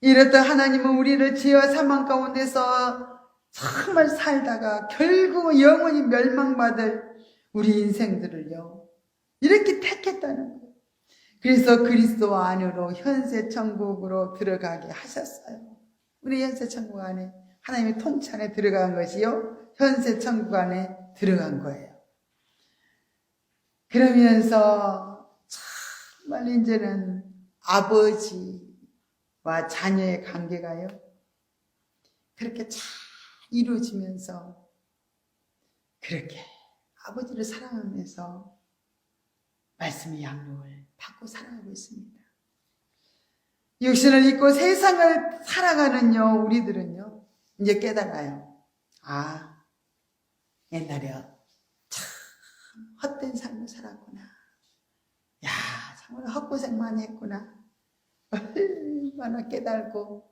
이렇다 하나님은 우리를 죄와 사망 가운데서 정말 살다가 결국 영원히 멸망받을 우리 인생들을요, 이렇게 택했다는 거예요. 그래서 그리스도 안으로 현세 천국으로 들어가게 하셨어요. 우리 현세 천국 안에, 하나님의 통치 안에 들어간 것이요, 현세 천국 안에 들어간 거예요. 그러면서 정말 이제는 아버지와 자녀의 관계가요, 그렇게 잘 이루어지면서 그렇게 아버지를 사랑하면서 말씀의 양육을 받고 살아가고 있습니다. 육신을 입고 세상을 살아가는요, 우리들은요, 이제 깨달아요. 옛날에 참 헛된 삶을 살았구나. 정말 헛고생 많이 했구나. 얼마나 깨달고,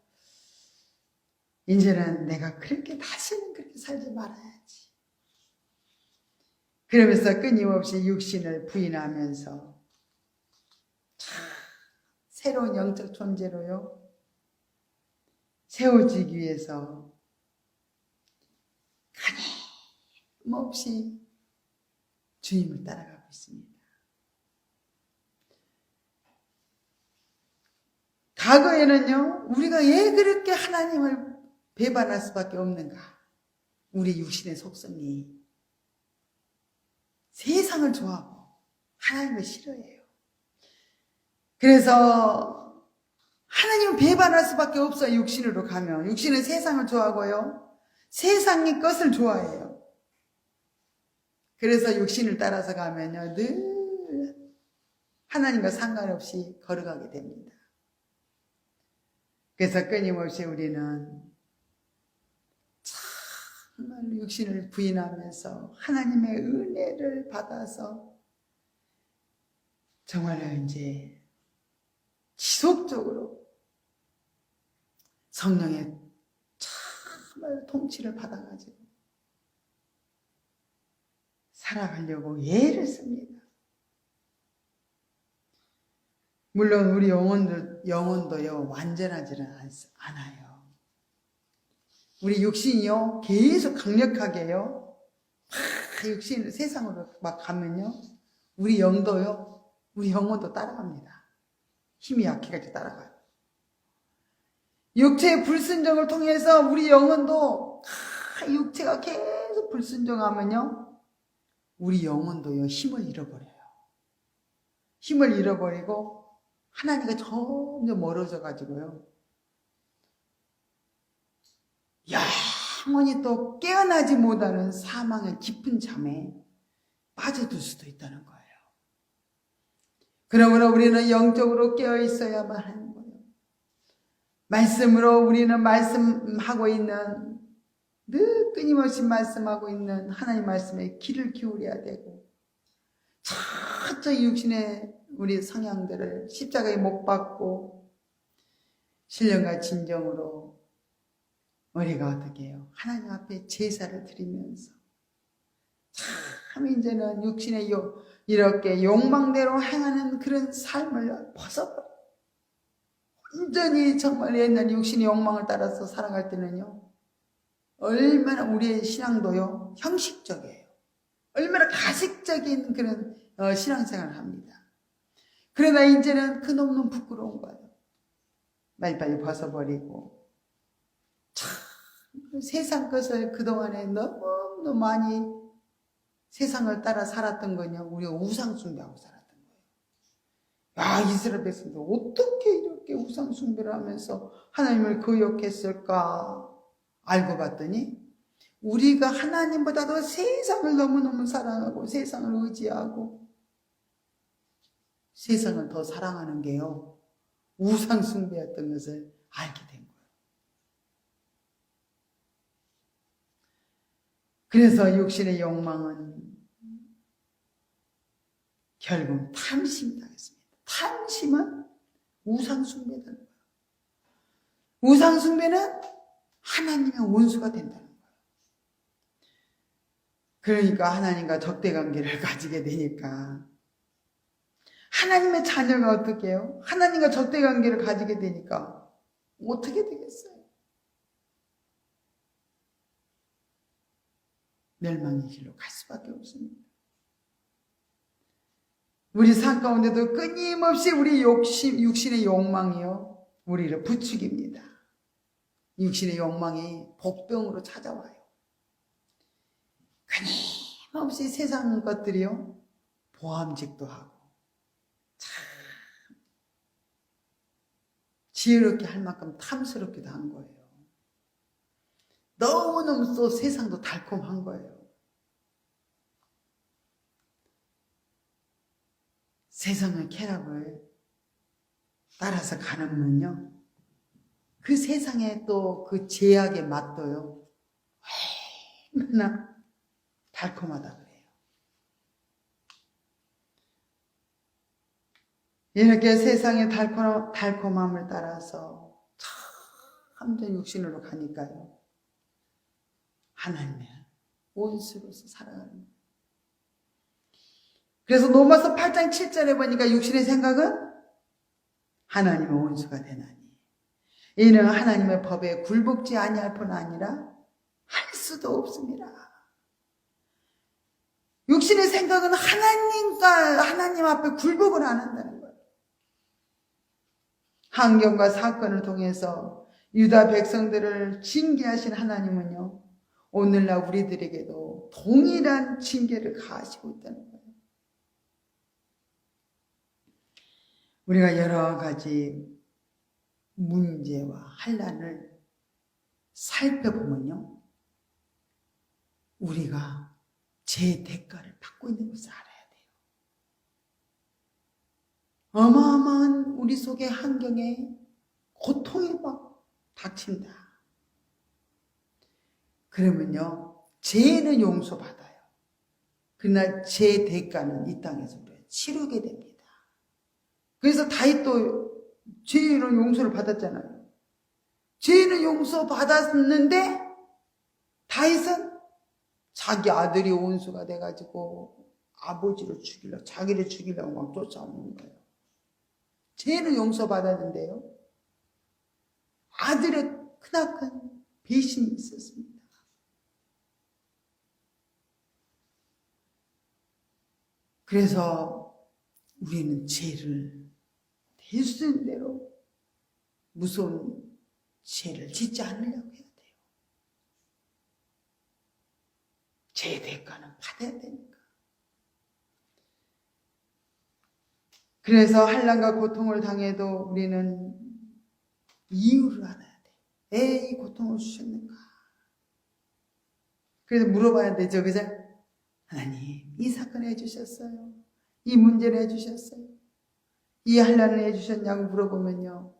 이제는 내가 다시는 그렇게 살지 말아야지. 그러면서 끊임없이 육신을 부인하면서 새로운 영적 존재로요, 세워지기 위해서 끊임없이 주님을 따라가고 있습니다. 과거에는요, 우리가 왜 그렇게 하나님을 배반할 수밖에 없는가? 우리 육신의 속성이 세상을 좋아하고 하나님을 싫어해요. 그래서 하나님을 배반할 수밖에 없어요. 육신으로 가면. 육신은 세상을 좋아하고요, 세상의 것을 좋아해요. 그래서 육신을 따라서 가면요, 늘 하나님과 상관없이 걸어가게 됩니다. 그래서 끊임없이 우리는 정말 육신을 부인하면서 하나님의 은혜를 받아서 정말 이제 지속적으로 성령의 정말 통치를 받아가지고 살아가려고 애를 씁니다. 물론 우리 영혼도요, 완전하지는 않아요. 우리 육신이요, 계속 강력하게요, 육신 세상으로 막 가면요, 우리 영도요, 우리 영혼도 따라갑니다. 힘이 약해가지고 따라가요. 육체의 불순종을 통해서 우리 영혼도, 육체가 계속 불순종하면요, 우리 영혼도요, 힘을 잃어버려요. 힘을 잃어버리고 하나님과 점점 멀어져 가지고요, 영원히 또 깨어나지 못하는 사망의 깊은 잠에 빠져들 수도 있다는 거예요. 그러므로 우리는 영적으로 깨어 있어야만 하는 거예요. 말씀으로 우리는 말씀하고 있는, 늘 끊임없이 말씀하고 있는 하나님 말씀에 귀를 기울여야 되고, 저쪽 육신의 우리 성향들을 십자가에 못 박고 신령과 진정으로 우리가 어떻게 해요? 하나님 앞에 제사를 드리면서 참 이제는 육신의 이렇게 욕망대로 행하는 그런 삶을 벗어버려. 완전히 정말 옛날 육신의 욕망을 따라서 살아갈 때는요, 얼마나 우리의 신앙도요, 형식적이에요. 얼마나 가식적인 그런 신앙생활을 합니다. 그러나 이제는 그 놈은 부끄러운 거예요. 빨리빨리 벗어버리고, 참 세상 것을 그동안에 너무 많이 세상을 따라 살았던 거냐, 우리가 우상숭배하고 살았던 거예요. 이스라엘 백성들 어떻게 이렇게 우상숭배를 하면서 하나님을 거역했을까? 알고 봤더니 우리가 하나님보다도 세상을 너무너무 사랑하고 세상을 의지하고 세상을 더 사랑하는 게요, 우상숭배였던 것을 알게 된 거예요. 그래서 육신의 욕망은 결국 탐심이 되겠습니다. 탐심은 우상숭배라는 거예요. 우상숭배는 하나님의 원수가 된다는 거예요. 그러니까 하나님과 적대관계를 가지게 되니까, 하나님의 자녀가 어떻게 해요? 하나님과 적대관계를 가지게 되니까 어떻게 되겠어요? 멸망의 길로 갈 수밖에 없습니다. 우리 삶 가운데도 끊임없이 우리 육신의 욕망이요, 우리를 부추깁니다. 육신의 욕망이 복병으로 찾아와요. 끊임없이 세상 것들이요, 보암직도 하고 참 지혜롭게 할 만큼 탐스럽기도 한 거예요. 너무너무 또 세상도 달콤한 거예요. 세상의 쾌락을 따라서 가는 분은요, 그 세상에 또 그 제약의 맛도요, 얼마나 달콤하다 그래요. 이렇게 세상의 달콤함을 따라서 참전 육신으로 가니까요, 하나님의 원수로서 살아가는 거예요. 그래서 로마서 8장 7절에 보니까 육신의 생각은 하나님의 원수가 되나니 이는 하나님의 법에 굴복지 아니할 뿐 아니라 할 수도 없습니다. 육신의 생각은 하나님 앞에 굴복을 안 한다는 거예요. 환경과 사건을 통해서 유다 백성들을 징계하신 하나님은요, 오늘날 우리들에게도 동일한 징계를 가하시고 있다는 거예요. 우리가 여러 가지 문제와 환난을 살펴보면요, 우리가 제 대가를 받고 있는 것을 알아야 돼요. 어마어마한 우리 속의 환경에 고통이 막 닥친다. 그러면요, 죄는 용서받아요. 그러나 제 대가는 이 땅에서 우리가 치르게 됩니다. 그래서 다윗도 죄는 용서를 받았잖아요. 죄는 용서받았는데 다윗은 자기 아들이 원수가 돼가지고 아버지를 죽이려고, 자기를 죽이려고 막 쫓아오는 거예요. 죄는 용서받았는데요, 아들의 크나큰 배신이 있었습니다. 그래서 우리는 죄를 될 수 있는 대로 무서운 죄를 짓지 않으려고 해야 돼요. 죄의 대가는 받아야 되니까. 그래서 환난과 고통을 당해도 우리는 이유를 알아야 돼. 왜 이 고통을 주셨는가? 그래서 물어봐야 되죠, 그죠? 하나님, 이 사건을 해주셨어요. 이 문제를 해주셨어요. 이 환난을 해주셨냐고 물어보면요,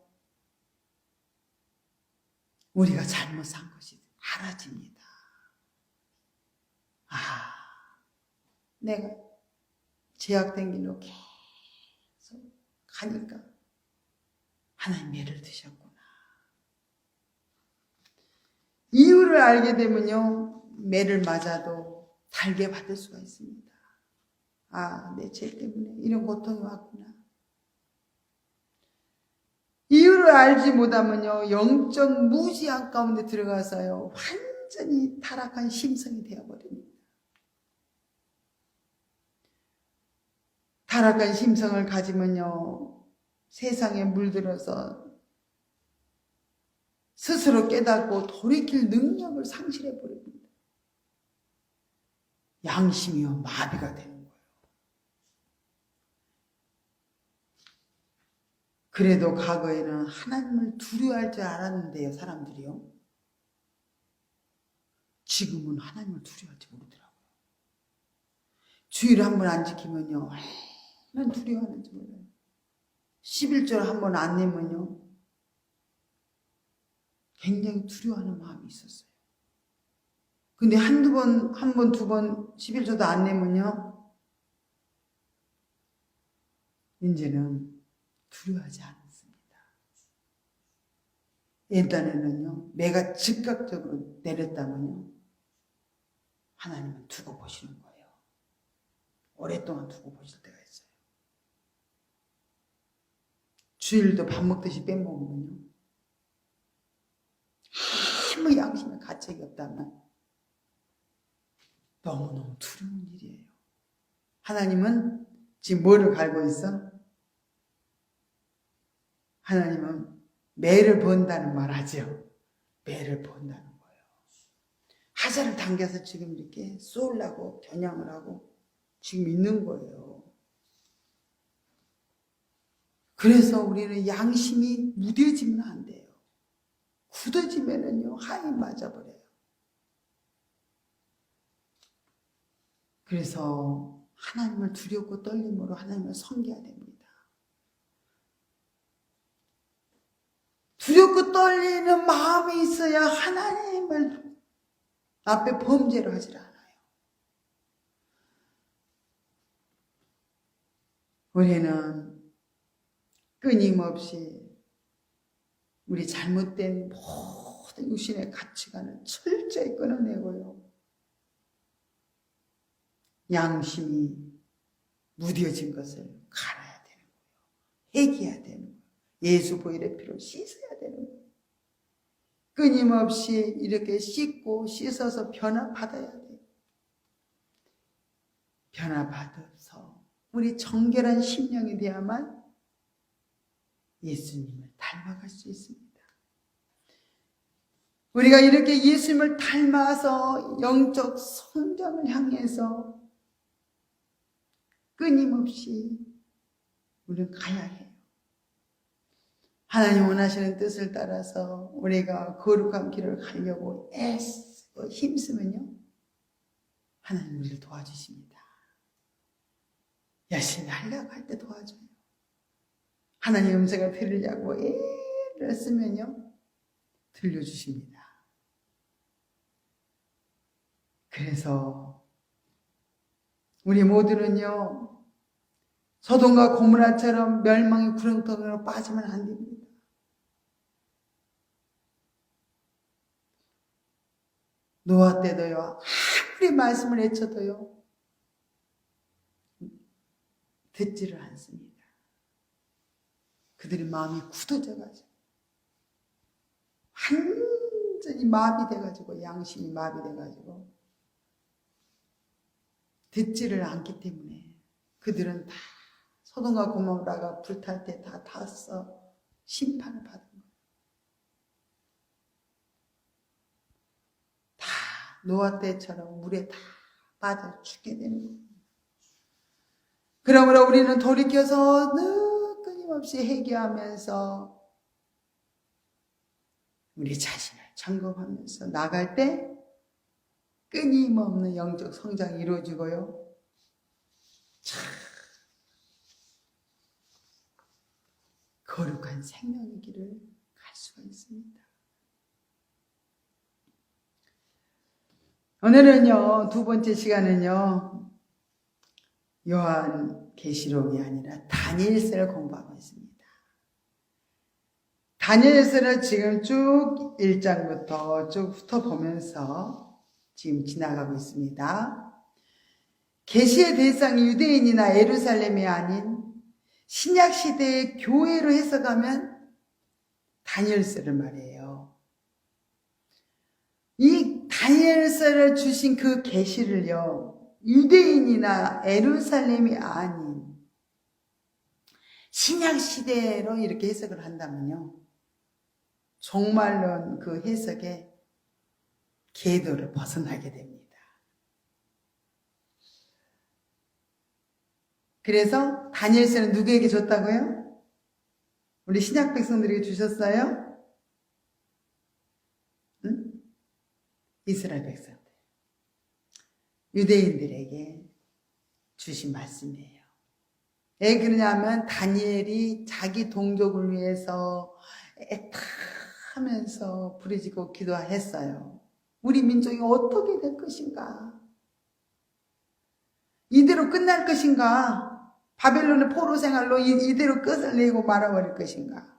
우리가 잘못한 것이 알아집니다. 아, 내가 제약된 길로 계속 가니까 하나님 매를 드셨구나. 이유를 알게 되면요, 매를 맞아도 달게 받을 수가 있습니다. 아, 내 죄 때문에 이런 고통이 왔구나. 이유를 알지 못하면요, 영적 무지한 가운데 들어가서요, 완전히 타락한 심성이 되어버립니다. 타락한 심성을 가지면요, 세상에 물들어서 스스로 깨닫고 돌이킬 능력을 상실해버립니다. 양심이요, 마비가 되는 거예요. 그래도 과거에는 하나님을 두려워할 줄 알았는데요, 사람들이요, 지금은 하나님을 두려워할지 모르더라고요. 주의를 한 번 안 지키면요, 난 두려워하는지 몰라요. 11절 한 번 안 내면요, 굉장히 두려워하는 마음이 있었어요. 근데 한 번, 두 번 11절도 안 내면요, 이제는 두려워하지 않습니다. 옛날에는요, 내가 즉각적으로 내렸다면요, 하나님은 두고 보시는 거예요. 오랫동안 두고 보실 때가 있어요. 주일도 밥 먹듯이 빼먹으면요, 아무 양심에 가책이 없다면 너무너무 두려운 일이에요. 하나님은 지금 뭐를 갈고 있어? 하나님은 매를 번다는 말 하죠. 매를 번다는 거예요. 하자를 당겨서 지금 이렇게 쏘려고 겨냥을 하고 지금 있는 거예요. 그래서 우리는 양심이 무뎌지면 안 돼요. 굳어지면은요, 하이 맞아버려요. 그래서 하나님을 두렵고 떨림으로 하나님을 섬겨야 됩니다. 두렵고 떨리는 마음이 있어야 하나님을 앞에 범죄를 하질 않아요. 우리는 끊임없이 우리 잘못된 모든 육신의 가치관을 철저히 끊어내고요, 양심이 무뎌진 것을 갈아야 되는 거예요. 회개해야 되는 거예요. 예수 보혈의 피로 씻어야 되는 거예요. 끊임없이 이렇게 씻고 씻어서 변화받아야 돼요. 변화받아서 우리 정결한 심령이 되야만 예수님을 닮아갈 수 있습니다. 우리가 이렇게 예수님을 닮아서 영적 성장을 향해서 끊임없이 우리는 가야 해요. 하나님 원하시는 뜻을 따라서 우리가 거룩한 길을 가려고 애쓰고 힘쓰면요, 하나님 우리를 도와주십니다. 열심히 하려고 할 때 도와줘요. 하나님 음성을 들으려고 애를 쓰면요, 들려주십니다. 그래서 우리 모두는요, 소돔과 고모라처럼 멸망의 구렁텅이로 빠지면 안 됩니다. 노아 때도요, 아무리 말씀을 외쳐도요, 듣지를 않습니다. 그들의 마음이 굳어져가지고 완전히 마비돼가지고, 양심이 마비돼가지고 듣지를 않기 때문에 그들은 다 소돔과 고모라가 불탈 때 다 탔어 심판을 받은 거예요. 다 노아 때처럼 물에 다 빠져 죽게 되는 거예요. 그러므로 우리는 돌이켜서 늘 끊임없이 회개하면서 우리 자신을 점검하면서 나갈 때 끊임없는 영적 성장이 이루어지고요, 참 거룩한 생명의 길을 갈 수가 있습니다. 오늘은요, 두 번째 시간은요, 요한계시록이 아니라 다니엘서를 공부하고 있습니다. 다니엘서를 지금 쭉 1장부터 쭉 훑어보면서 지금 지나가고 있습니다. 계시의 대상이 유대인이나 예루살렘이 아닌 신약시대의 교회로 해석하면 다니엘서를 말해요. 이 다니엘서를 주신 그 계시를요, 유대인이나 예루살렘이 아닌 신약시대로 이렇게 해석을 한다면요, 정말로 그 해석의 궤도를 벗어나게 됩니다. 그래서 다니엘서는 누구에게 줬다고요? 우리 신약 백성들에게 주셨어요? 응? 이스라엘 백성들, 유대인들에게 주신 말씀이에요. 왜 그러냐면 다니엘이 자기 동족을 위해서 애타하면서 부르짖고 기도했어요. 우리 민족이 어떻게 될 것인가? 이대로 끝날 것인가? 바벨론의 포로 생활로 이대로 끝을 내고 말아버릴 것인가?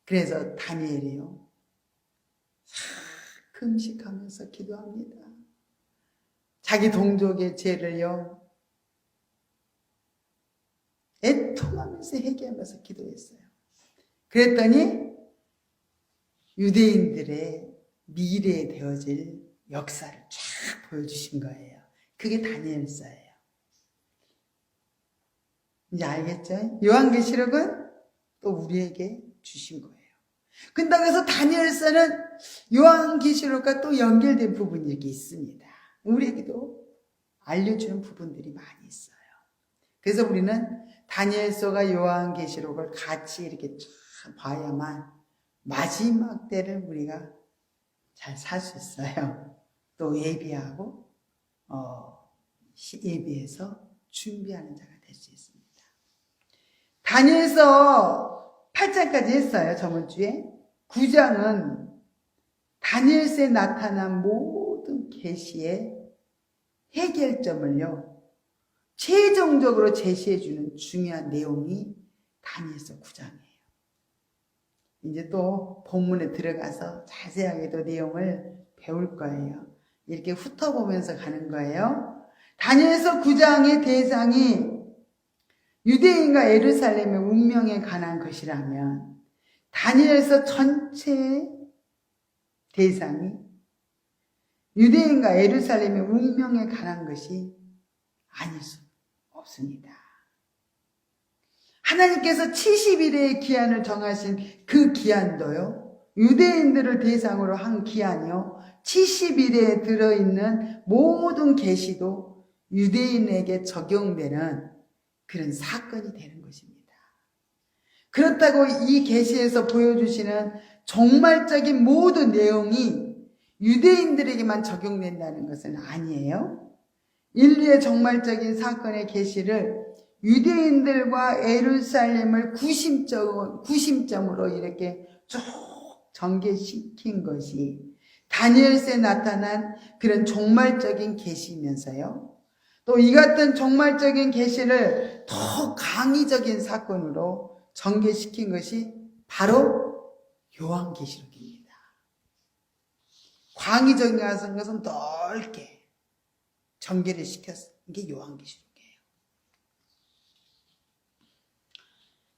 그래서 다니엘이요, 금식하면서 기도합니다. 자기 동족의 죄를요, 애통하면서 회개하면서 기도했어요. 그랬더니 유대인들의 미래에 되어질 역사를 쫙 보여주신 거예요. 그게 다니엘서예요. 이제 알겠죠? 요한계시록은 또 우리에게 주신 거예요. 근데 그래서 다니엘서는 요한계시록과 또 연결된 부분이 이렇게 있습니다. 우리에게도 알려주는 부분들이 많이 있어요. 그래서 우리는 다니엘서가 요한계시록을 같이 이렇게 쫙 봐야만 마지막 때를 우리가 잘 살 수 있어요. 또 예비하고 예비해서 준비하는 자가 될 수 있습니다. 다니엘서 8장까지 했어요. 저번 주에. 9장은 다니엘서에 나타난 모든 계시의 해결점을요, 최종적으로 제시해주는 중요한 내용이 다니엘서 9장이에요. 이제 또 본문에 들어가서 자세하게 또 내용을 배울 거예요. 이렇게 훑어보면서 가는 거예요. 다니엘서 9장의 대상이 유대인과 예루살렘의 운명에 관한 것이라면 다니엘서 전체의 대상이 유대인과 예루살렘의 운명에 관한 것이 아닐 수 없습니다. 하나님께서 70일의 기한을 정하신 그 기한도요, 유대인들을 대상으로 한 기한이요, 70일에 들어있는 모든 계시도 유대인에게 적용되는 그런 사건이 되는 것입니다. 그렇다고 이 계시에서 보여주시는 종말적인 모든 내용이 유대인들에게만 적용된다는 것은 아니에요. 인류의 종말적인 사건의 계시를 유대인들과 예루살렘을 구심점으로 이렇게 쭉 전개시킨 것이 다니엘서에 나타난 그런 종말적인 계시이면서요, 또 이 같은 종말적인 계시를 더 강의적인 사건으로 전개시킨 것이 바로 요한계시록입니다. 광의적인 것은 넓게 전개를 시켰던 게 요한계시록이에요.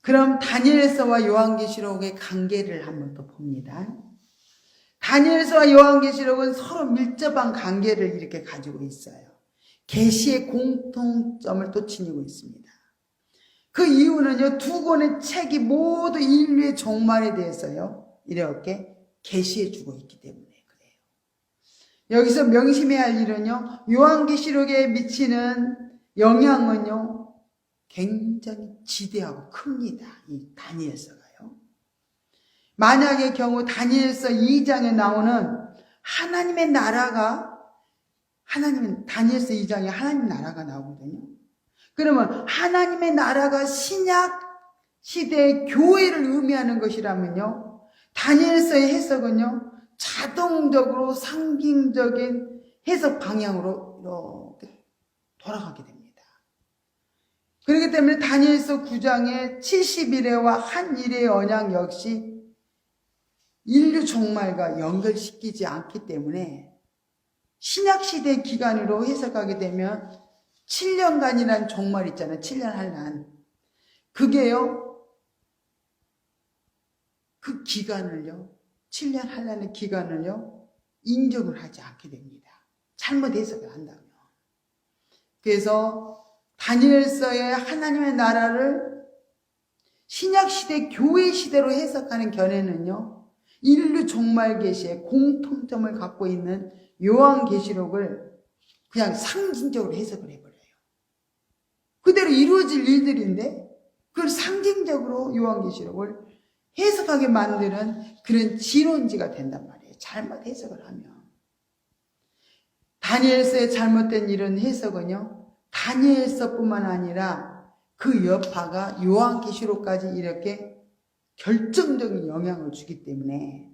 그럼 다니엘서와 요한계시록의 관계를 한번 또 봅니다. 다니엘서와 요한계시록은 서로 밀접한 관계를 이렇게 가지고 있어요. 계시의 공통점을 또 지니고 있습니다. 그 이유는요, 두 권의 책이 모두 인류의 종말에 대해서요, 이렇게 계시해 주고 있기 때문에 그래요. 여기서 명심해야 할 일은요, 요한계시록에 미치는 영향은요, 굉장히 지대하고 큽니다. 이 다니엘서가요. 만약의 경우 다니엘서 2장에 나오는 하나님의 나라가, 다니엘서 2장에 하나님 나라가 나오거든요. 그러면 하나님의 나라가 신약 시대의 교회를 의미하는 것이라면요, 다니엘서의 해석은요, 자동적으로 상징적인 해석 방향으로 이렇게 돌아가게 됩니다. 그렇기 때문에 다니엘서 9장의 70일에와 한 일의 언약 역시 인류 종말과 연결시키지 않기 때문에 신약시대 기간으로 해석하게 되면 7년간이라는 종말 있잖아요. 7년 한란. 그게요, 그 기간을요, 7년 한란의 기간을요, 인정을 하지 않게 됩니다. 잘못 해석을 한다면. 그래서 다니엘서의 하나님의 나라를 신약시대 교회 시대로 해석하는 견해는요, 인류 종말 계시의 공통점을 갖고 있는 요한계시록을 그냥 상징적으로 해석을 해버려요. 그대로 이루어질 일들인데 그걸 상징적으로 요한계시록을 해석하게 만드는 그런 진원지가 된단 말이에요. 잘못 해석을 하면. 다니엘서의 잘못된 이런 해석은요, 다니엘서뿐만 아니라 그 여파가 요한계시록까지 이렇게 결정적인 영향을 주기 때문에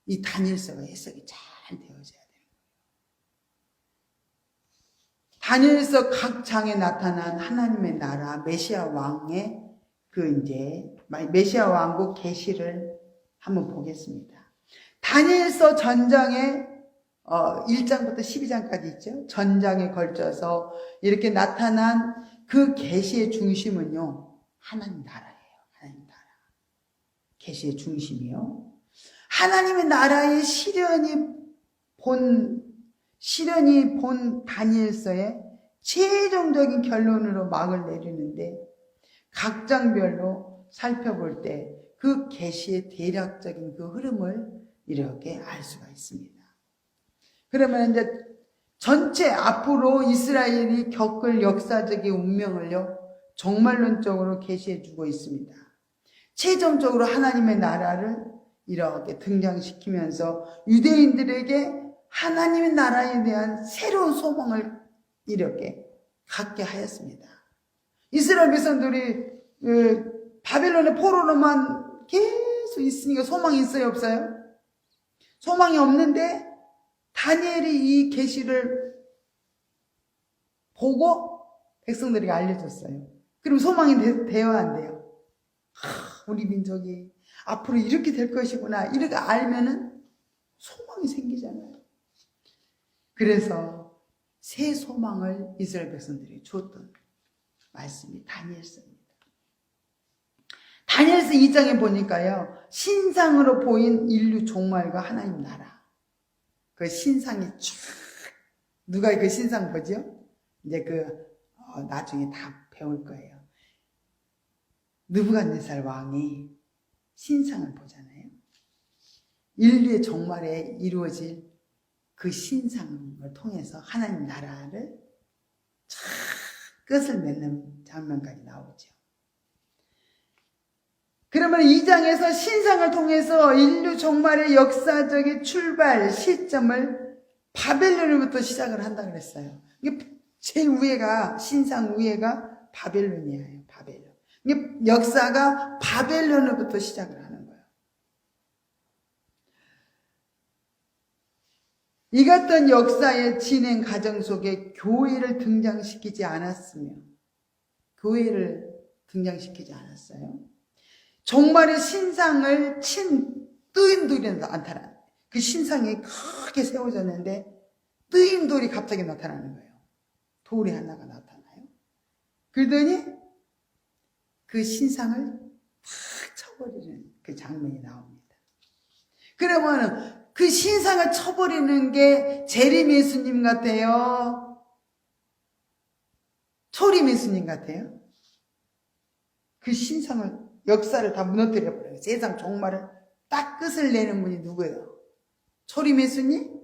이 다니엘서가 해석이 잘 되어져야 돼요. 다니엘서 각 장에 나타난 하나님의 나라, 메시아 왕의 메시아 왕국 계시를 한번 보겠습니다. 다니엘서 전장에 1장부터 12장까지 있죠. 전장에 걸쳐서 이렇게 나타난 그 계시의 중심은요, 하나님 나라예요. 하나님 나라. 계시의 중심이요. 하나님의 나라의 실현이 본 다니엘서의 최종적인 결론으로 막을 내리는데 각 장별로 살펴볼 때 그 계시의 대략적인 그 흐름을 이렇게 알 수가 있습니다. 그러면 이제 전체 앞으로 이스라엘이 겪을 역사적인 운명을요, 종말론적으로 계시해 주고 있습니다. 최종적으로 하나님의 나라를 이렇게 등장시키면서 유대인들에게 하나님의 나라에 대한 새로운 소망을 이렇게 갖게 하였습니다. 이스라엘 백성들이 바벨론의 포로로만 계속 있으니까 소망이 있어요, 없어요? 소망이 없는데 다니엘이 이 계시를 보고 백성들에게 알려줬어요. 그럼 소망이 돼요, 안 돼요? 우리 민족이 앞으로 이렇게 될 것이구나, 이렇게 알면은 소망이 생기잖아요. 그래서 새 소망을 이스라엘 백성들이 줬던 말씀이 다니엘서입니다. 다니엘서 2장에 보니까요, 신상으로 보인 인류 종말과 하나님 나라, 그 신상이 쫙, 누가 그 신상 보죠? 이제 나중에 다 배울 거예요. 느부갓네살 왕이 신상을 보잖아요. 인류의 종말에 이루어질 그 신상을 통해서 하나님 나라를 끝을 맺는 장면까지 나오죠. 그러면 이 장에서 신상을 통해서 인류 종말의 역사적인 출발 시점을 바벨론으로부터 시작을 한다 그랬어요. 이게 제일 위에가, 신상 위에가 바벨론이에요. 바벨론. 이게 역사가 바벨론으로부터 시작을 하는 거예요. 이 같은 역사의 진행 과정 속에 교회를 등장시키지 않았으며, 교회를 등장시키지 않았어요. 종말의 신상을 친 뜨임돌이 나타나, 그 신상이 크게 세워졌는데 뜨임돌이 갑자기 나타나는 거예요. 돌이 하나가 나타나요. 그러더니 그 신상을 탁 쳐버리는 그 장면이 나옵니다. 그러면 그 신상을 쳐버리는 게 재림 예수님 같아요? 초림 예수님 같아요? 그 신상을, 역사를 다 무너뜨려버려요. 세상 종말을 딱 끝을 내는 분이 누구예요? 초림 예수님?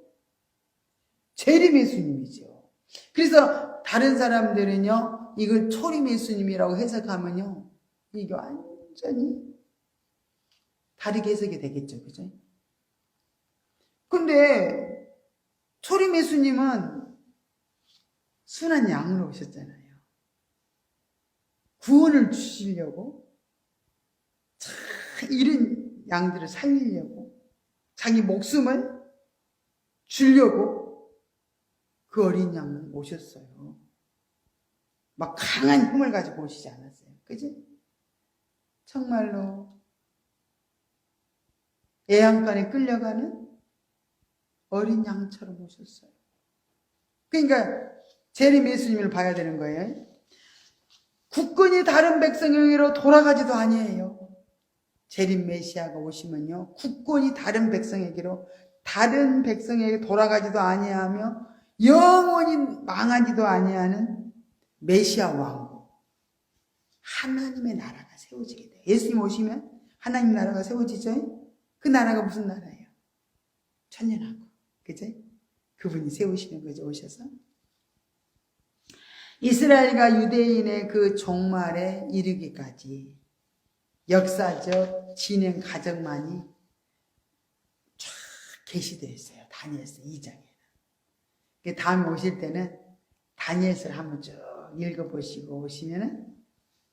재림 예수님이죠. 그래서 다른 사람들은요, 이걸 초림 예수님이라고 해석하면요, 이게 완전히 다르게 해석이 되겠죠. 그죠? 근데 초림 예수님은 순한 양으로 오셨잖아요. 구원을 주시려고, 잃은 양들을 살리려고, 자기 목숨을 주려고 그 어린 양을 오셨어요. 막 강한 힘을 가지고 오시지 않았어요. 그지? 정말로 애양간에 끌려가는 어린 양처럼 오셨어요. 그러니까 재림 예수님을 봐야 되는 거예요. 국군이 다른 백성에게로 돌아가지도 아니에요. 재림 메시아가 오시면요, 국군이 다른 백성에게로, 다른 백성에게 돌아가지도 아니하며 영원히 망하지도 아니하는 메시아 왕국, 하나님의 나라가 세워지게 돼요. 예수님 오시면 하나님 나라가 세워지죠. 그 나라가 무슨 나라예요? 천년왕국, 그죠? 그분이 세우시는 거죠. 오셔서 이스라엘과 유대인의 그 종말에 이르기까지 역사적 진행 과정만이 쫙 계시되어 있어요. 다니엘서 2장에는. 다음에 오실 때는 다니엘서를 한번 쭉 읽어보시고 오시면은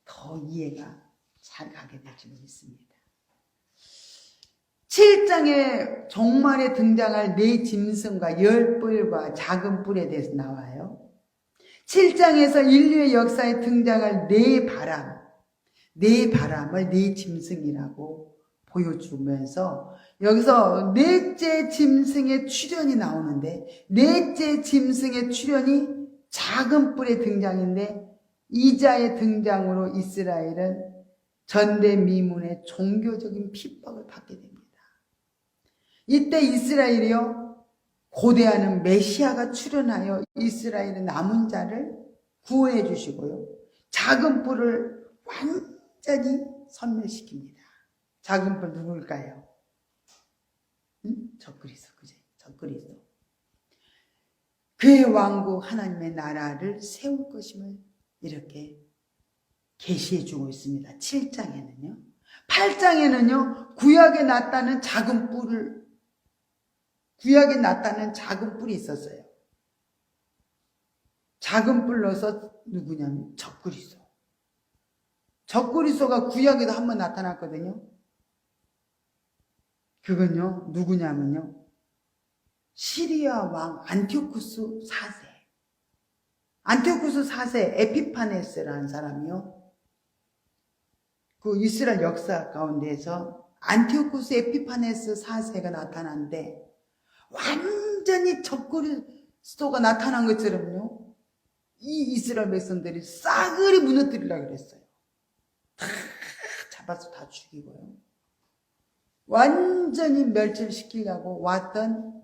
더 이해가 잘 가게 될 줄 믿습니다. 7장에 종말에 등장할 네 짐승과 10뿔과 작은 뿔에 대해서 나와요. 7장에서 인류의 역사에 등장할 네 바람을 네 짐승이라고 보여주면서 여기서 넷째 짐승의 출현이 나오는데, 넷째 짐승의 출현이 작은 뿔의 등장인데, 이자의 등장으로 이스라엘은 전대미문의 종교적인 핍박을 받게 됩니다. 이때 이스라엘이요, 고대하는 메시아가 출현하여 이스라엘의 남은 자를 구원해 주시고요, 작은 뿔을 완전히 섬멸시킵니다. 작은 뿔 누굴까요? 적그리스도, 그죠? 적그리스도. 그의 왕국 하나님의 나라를 세울 것임을 이렇게 계시해 주고 있습니다. 7장에는요. 8장에는요, 구약에 나타난 작은 뿔이 있었어요. 작은 뿔로서 누구냐면 적그리스도. 적그리스도가 구약에도 한번 나타났거든요. 그건요, 누구냐면요, 시리아 왕 안티오쿠스 4세. 안티오쿠스 4세 에피파네스라는 사람이요, 그 이스라엘 역사 가운데에서 안티오쿠스 에피파네스 4세가 나타났는데, 완전히 적그리스도가 나타난 것처럼요, 이 이스라엘 백성들이 싸그리 무너뜨리려고 그랬어요. 다 잡아서 다 죽이고요, 완전히 멸절시키려고 왔던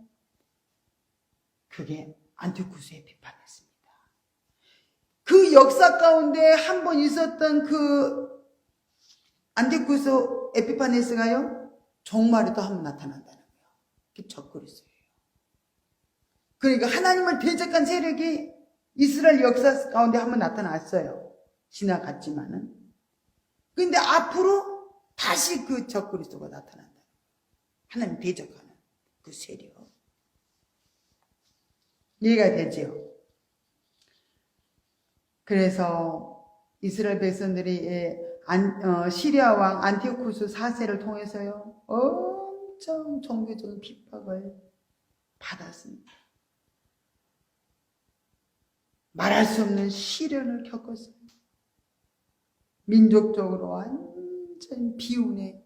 그게 안티오쿠스 에피파네스입니다. 그 역사 가운데 한 번 있었던 그 안티쿠스 에피파네스가요, 종말에 또 한번 나타난다는 거예요. 그게 적그리스도예요. 그러니까 하나님을 대적한 세력이 이스라엘 역사 가운데 한번 나타났어요. 지나갔지만은. 근데 앞으로 다시 그 적그리스도가 나타난다. 하나님 대적하는 그 세력. 이해가 되죠? 그래서 이스라엘 백성들이 시리아 왕 안티오쿠스 4세를 통해서요, 엄청 종교적인 핍박을 받았습니다. 말할 수 없는 시련을 겪었어요. 민족적으로 완전 비운의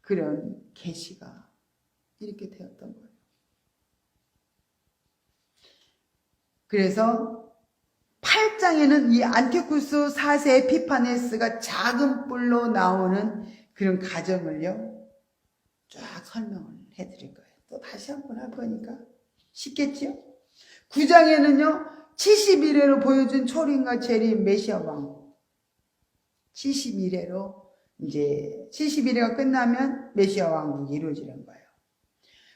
그런 계시가 이렇게 되었던 거예요. 그래서 8장에는 이 안티쿠스 4세 에피파네스가 작은 뿔로 나오는 그런 가정을요, 쫙 설명을 해드릴 거예요. 또 다시 한번 할 거니까 쉽겠죠? 9장에는요, 71회로 보여준 초림과 재림 메시아 왕. 71회로 이제 71회가 끝나면 메시아 왕국이 이루어지는 거예요.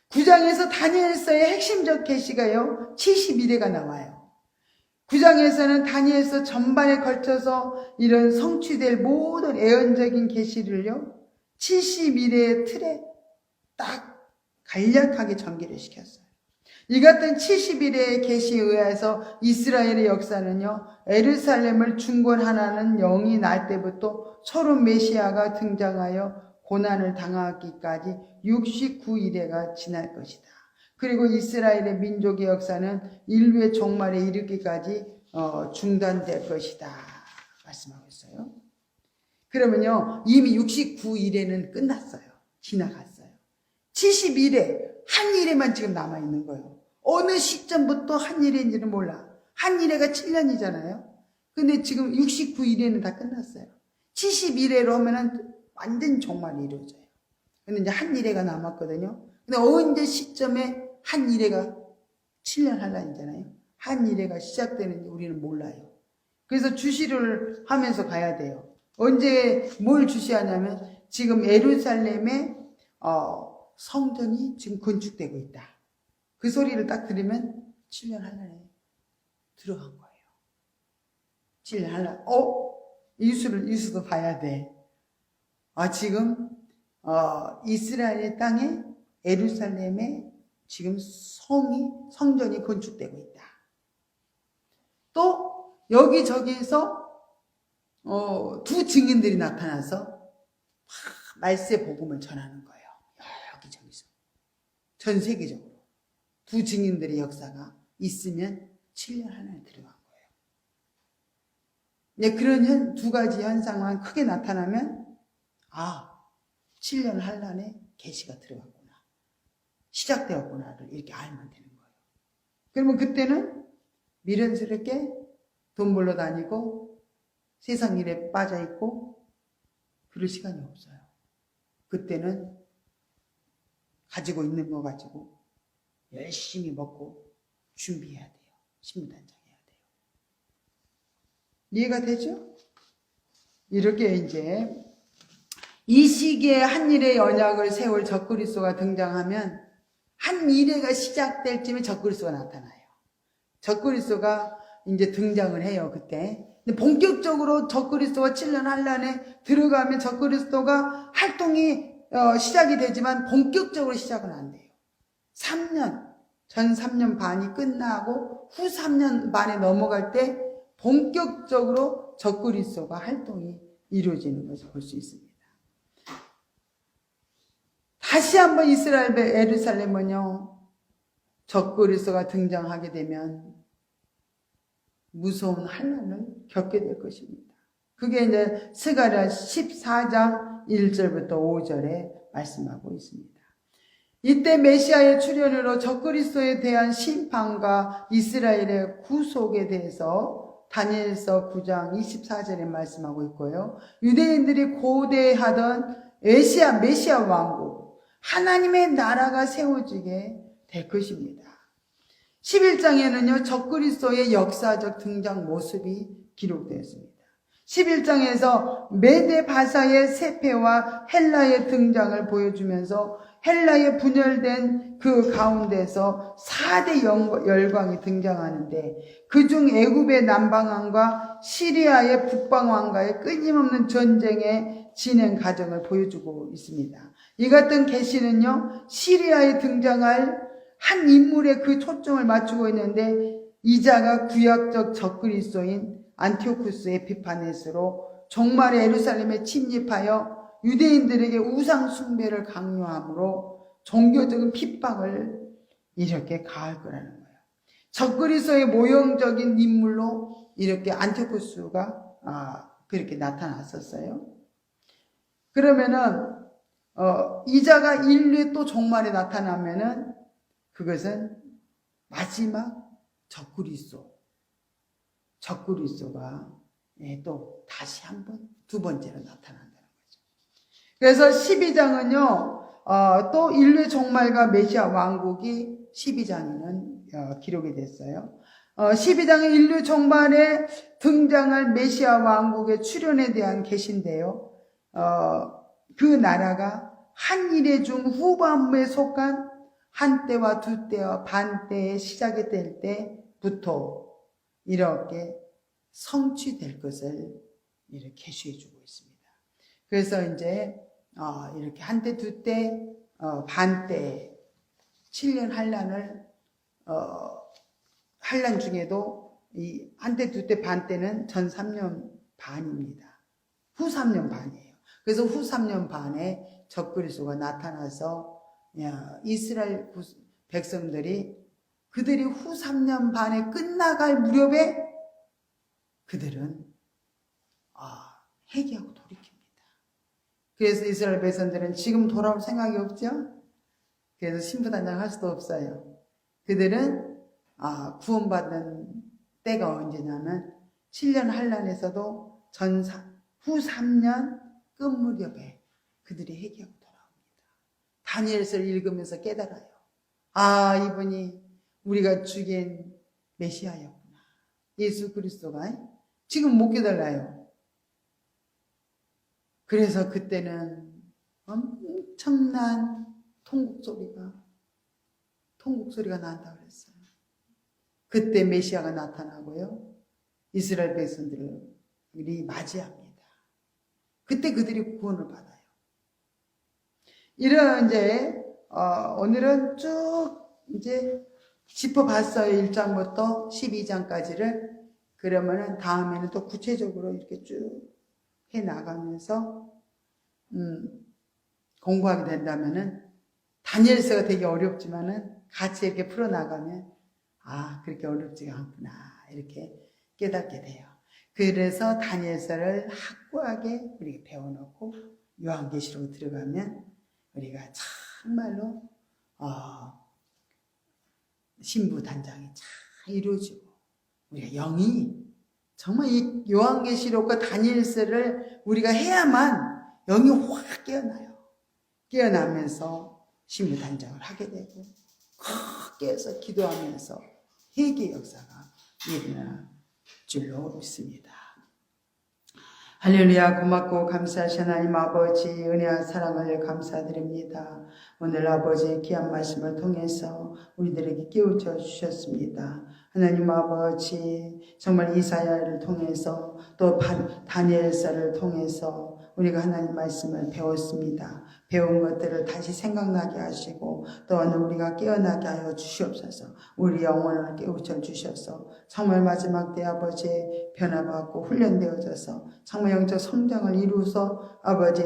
9장에서 다니엘서의 핵심적 계시가요, 71회가 나와요. 9장에서는 다니엘서 전반에 걸쳐서 이런 성취될 모든 예언적인 계시를요, 71회의 틀에 딱 간략하게 전개를 시켰어요. 이 같은 71회의 계시에 의해서 이스라엘의 역사는요, 예루살렘을 중건하라는 영이 날 때부터 초롬 메시아가 등장하여 고난을 당하기까지 69일회가 지날 것이다. 그리고 이스라엘의 민족의 역사는 인류의 종말에 이르기까지 중단될 것이다 말씀하고 있어요. 그러면요, 이미 69일회는 끝났어요. 지나갔어요. 71회 한 일회만 지금 남아있는 거예요. 어느 시점부터 한 일회인지는 몰라. 한 일회가 7년이잖아요. 근데 지금 69일회는 다 끝났어요. 71회로 하면은 완전 종말이 이루어져요. 근데 이제 한 일회가 남았거든요. 근데 언제 시점에 한 일회가 7년 한란이잖아요. 한 일회가 시작되는지 우리는 몰라요. 그래서 주시를 하면서 가야 돼요. 언제 뭘 주시하냐면 지금 예루살렘에 성전이 지금 건축되고 있다. 그 소리를 딱 들으면 7년 한란에 들어간 거예요. 7년 한란. 이수도 봐야 돼. 지금 이스라엘의 땅에 예루살렘에 지금 성전이 건축되고 있다. 또 여기저기에서 두 증인들이 나타나서 말세 복음을 전하는 거예요. 여기저기서. 전 세계적으로. 두 증인들의 역사가 있으면 7년 하나에 들어간 거예요. 네, 그런 두 가지 현상만 크게 나타나면 7년 한란에 계시가 들어갔구나. 시작되었구나를 이렇게 알면 되는 거예요. 그러면 그때는 미련스럽게 돈 벌러 다니고 세상 일에 빠져있고 그럴 시간이 없어요. 그때는 가지고 있는 거 가지고 열심히 먹고 준비해야 돼요. 신문단장해야 돼요. 이해가 되죠? 이렇게 이제 이 시기에 한 일의 언약을 세울 적그리스도가 등장하면 한 일회가 시작될 쯤에 적그리스도가 나타나요. 적그리스도가 이제 등장을 해요, 그때. 근데 본격적으로 적그리스도가 7년 한란에 들어가면 적그리스도가 활동이 시작이 되지만 본격적으로 시작은 안 돼요. 3년, 전 3년 반이 끝나고 후 3년 반에 넘어갈 때 본격적으로 적그리스도가 활동이 이루어지는 것을 볼 수 있습니다. 다시 한번 이스라엘 예루살렘은요, 적그리스도가 등장하게 되면 무서운 환난을 겪게 될 것입니다. 그게 이제 스가랴 14장 1절부터 5절에 말씀하고 있습니다. 이때 메시아의 출현으로 적그리스도에 대한 심판과 이스라엘의 구속에 대해서 다니엘서 9장 24절에 말씀하고 있고요. 유대인들이 고대하던 메시아 왕국, 하나님의 나라가 세워지게 될 것입니다. 11장에는요, 적그리스도의 역사적 등장 모습이 기록되었습니다. 11장에서 메데 바사의 세패와 헬라의 등장을 보여주면서 헬라의 분열된 그 가운데서 4대 열강이 등장하는데 그중 애굽의 남방왕과 시리아의 북방왕과의 끊임없는 전쟁의 진행 과정을 보여주고 있습니다. 이 같은 계시는요, 시리아에 등장할 한 인물에 그 초점을 맞추고 있는데 이자가 구약적 적그리스도인 안티오쿠스 에피파네스로 종말에 예루살렘에 침입하여 유대인들에게 우상 숭배를 강요함으로 종교적인 핍박을 이렇게 가할 거라는 거예요. 적그리스도의 모형적인 인물로 이렇게 안티오쿠스가 그렇게 나타났었어요. 그러면은 이자가 인류의 또 종말에 나타나면은 그것은 마지막 적그리스도가 또 다시 한번 두 번째로 나타난다는 거죠. 그래서 12장은요, 또 인류의 종말과 메시아 왕국이 12장에는 기록이 됐어요. 12장은 인류 종말에 등장할 메시아 왕국의 출현에 대한 계시인데요. 그 나라가 한 이래 중 후반부에 속한 한때와 두때와 반때의 시작이 될 때부터 이렇게 성취될 것을 이렇게 계시해 주고 있습니다. 그래서 이제 이렇게 한때, 두때, 반때 7년 한란을 한란 중에도 이 한때, 두때, 반때는 전 3년 반입니다. 후 3년 반이에요. 그래서 후 3년 반에 적그리스도가 나타나서 이스라엘 백성들이 그들이 후 3년 반에 끝나갈 무렵에 그들은 회개하고 돌이킵니다. 그래서 이스라엘 백성들은 지금 돌아올 생각이 없죠. 그래서 신부단장 할 수도 없어요. 그들은 구원받는 때가 언제냐면 7년 한란에서도 후 3년 끝 무렵에 그들이 회개하고 돌아옵니다. 다니엘서를 읽으면서 깨달아요. 이분이 우리가 죽인 메시아였구나. 예수 그리스도가 지금 못 깨달아요. 그래서 그때는 엄청난 통곡 소리가 난다고 그랬어요. 그때 메시아가 나타나고요. 이스라엘 백성들이 맞이합니다. 그때 그들이 구원을 받아요. 이런 이제 오늘은 쭉 이제 짚어봤어요. 1장부터 12장까지를. 그러면은 다음에는 또 구체적으로 이렇게 쭉 해 나가면서 공부하게 된다면은 다니엘서가 되게 어렵지만은 같이 이렇게 풀어 나가면 그렇게 어렵지가 않구나 이렇게 깨닫게 돼요. 그래서 다니엘서를 확고하게 우리가 배워놓고 요한계시록으로 들어가면 우리가 정말로 신부 단장이 잘 이루어지고 우리가 영이 정말 이 요한계시록과 다니엘서를 우리가 해야만 영이 확 깨어나요. 깨어나면서 신부 단장을 하게 되고 깨서 기도하면서 회개 역사가 일어날 줄로 믿습니다. 할렐루야. 고맙고 감사하신 하나님 아버지 은혜와 사랑을 감사드립니다. 오늘 아버지의 귀한 말씀을 통해서 우리들에게 깨우쳐 주셨습니다. 하나님 아버지 정말 이사야를 통해서 또 다니엘서를 통해서 우리가 하나님 말씀을 배웠습니다. 배운 것들을 다시 생각나게 하시고 또 오늘 우리가 깨어나게 하여 주시옵소서. 우리 영혼을 깨우쳐 주셔서 정말 마지막 때 아버지의 변화받고 훈련되어져서 정말 영적 성장을 이루어서 아버지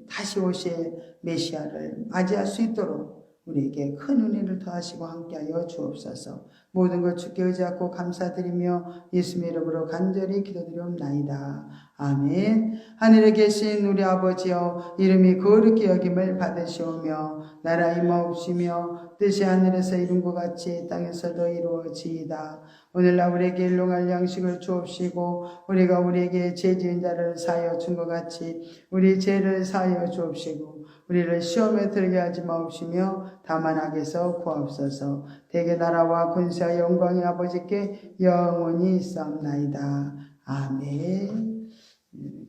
다시 오실 메시아를 맞이할 수 있도록 우리에게 큰 은혜를 더하시고 함께하여 주옵소서. 모든 것 주께 의지하고 감사드리며 예수님의 이름으로 간절히 기도드리옵나이다. 아멘. 하늘에 계신 우리 아버지여 이름이 거룩히 여김을 받으시오며 나라 임하옵시며 뜻이 하늘에서 이룬 것 같이 땅에서도 이루어지이다. 오늘날 우리에게 일용할 양식을 주옵시고 우리가 우리에게 죄 지은 자를 사하여 준 것 같이 우리 죄를 사하여 주옵시고 우리를 시험에 들게 하지 마옵시며 다만 악에서 구하옵소서. 대개 나라와 권세와 영광이 아버지께 영원히 있사옵나이다. 아멘.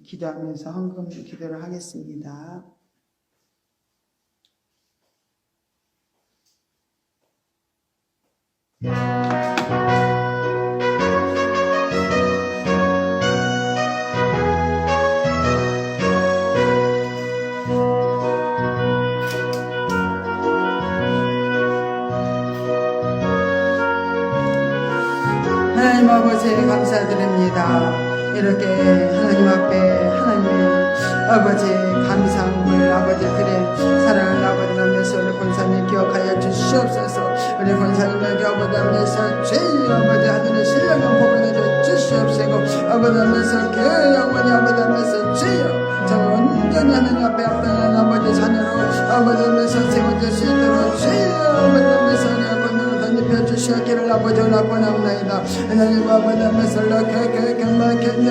기도하면서 헌금 기도를 하겠습니다. 하나님 아버지 감사드립니다. 이렇게 하나님 앞에 하나님의 아버지 감사함을 아버지 드린 사랑을 아버지 하면서 우리 권사님 기억하여 주시옵소서. 우리 권사님에게 아버지 하면서 죄의 아버지 하늘의 신령한 복을 내려 주시옵시고 아버지 하면서 교회 영원히 아버지 하면서 주여 저 온전히 하나님 앞에 합당한 아버지 자녀로 아버지 하면서 세워질 수 있도록 주여 아버지 하면서 우리 권능을 덧입혀 주시옵기를 아버지 원하옵나이다. 하나님 아버지 하면서 하나님 아버지 하면서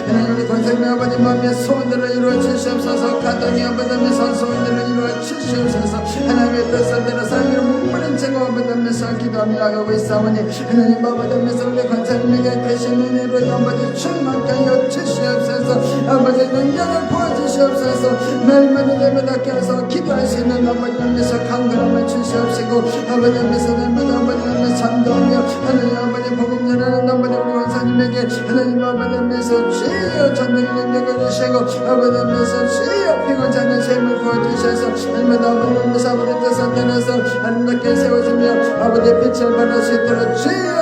하나님 권사님 아버지 마음의 소원들을 이루어 주시옵소서. 가정이 아버지 하면서 소원들을 이루어 주시옵소서. 하나님의 뜻을 들어서 하나님의 목마른 채고 아버지 하면서 기도하며 나가고 있사오니 하나님 아버지 하면서 우리 권사님에게 크신 은혜로 아버지 충만케 하여 주시옵소서. 아버지 능력을 부어주시옵소서. 날마다 날마다 깨어서 기도할 수 있는 아버지 하면서 강건함을 주시옵시고 아버지 하면서 날마다 아버지 하면서 잠도하며 하나님 아버지 복음 전하는 아버지 우리 권사님에게 하나님 아버지 하면서 주여 전능의 능력을 주시고 아버지 하면서 주여 피곤치 않은 삶을 부어주셔서 날마다 아버지 하면서 아버지 뜻을 따라서 아름답게 세워주며 아버지 빛을 발할 수 있도록 주여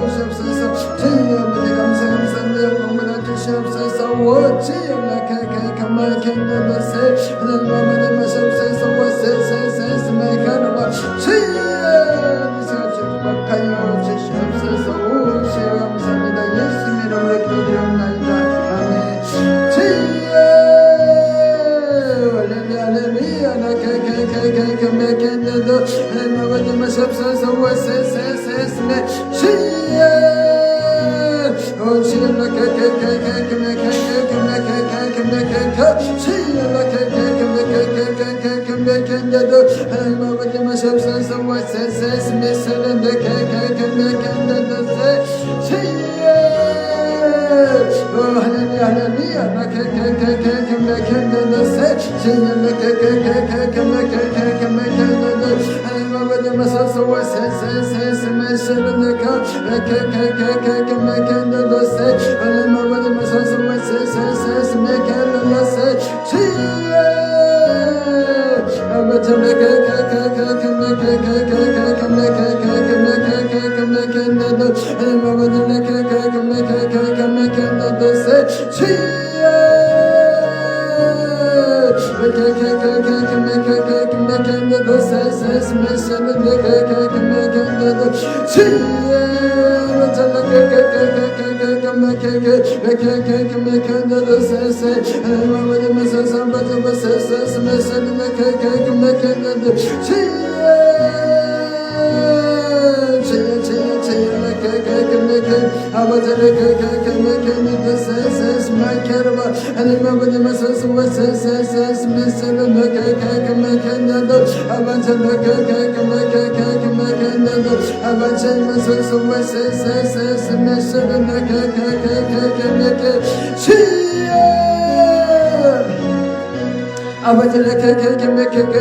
주시옵소서. 주여 아버지 감사합니다. 공부나 주시옵소서. 오 주여 나케케 가만히 캔들어세 하나님 아버지 마시옵소서. 오세세세세 메카르바 주여 미소 축복하여 주시옵소서. 오 주여 감사합니다. 예수 이름으로 기도드리옵나이다. 아멘. 주여 할렐루야 할렐루야 나케케케케 메캔들도 하나님 아버지 마시옵소서. 오세세세세 메 주여 오 주여 나케케케케 메캔들도 하나님 아버지 마시옵소서. 오세세세 메세는 할렐루야 할렐루야 나케케케케 메캔들도 주여 나케케케케 메캔들도 하나님 아버지 마시옵소서. 오세세세 메세는 케케케케 메캔들도 하나님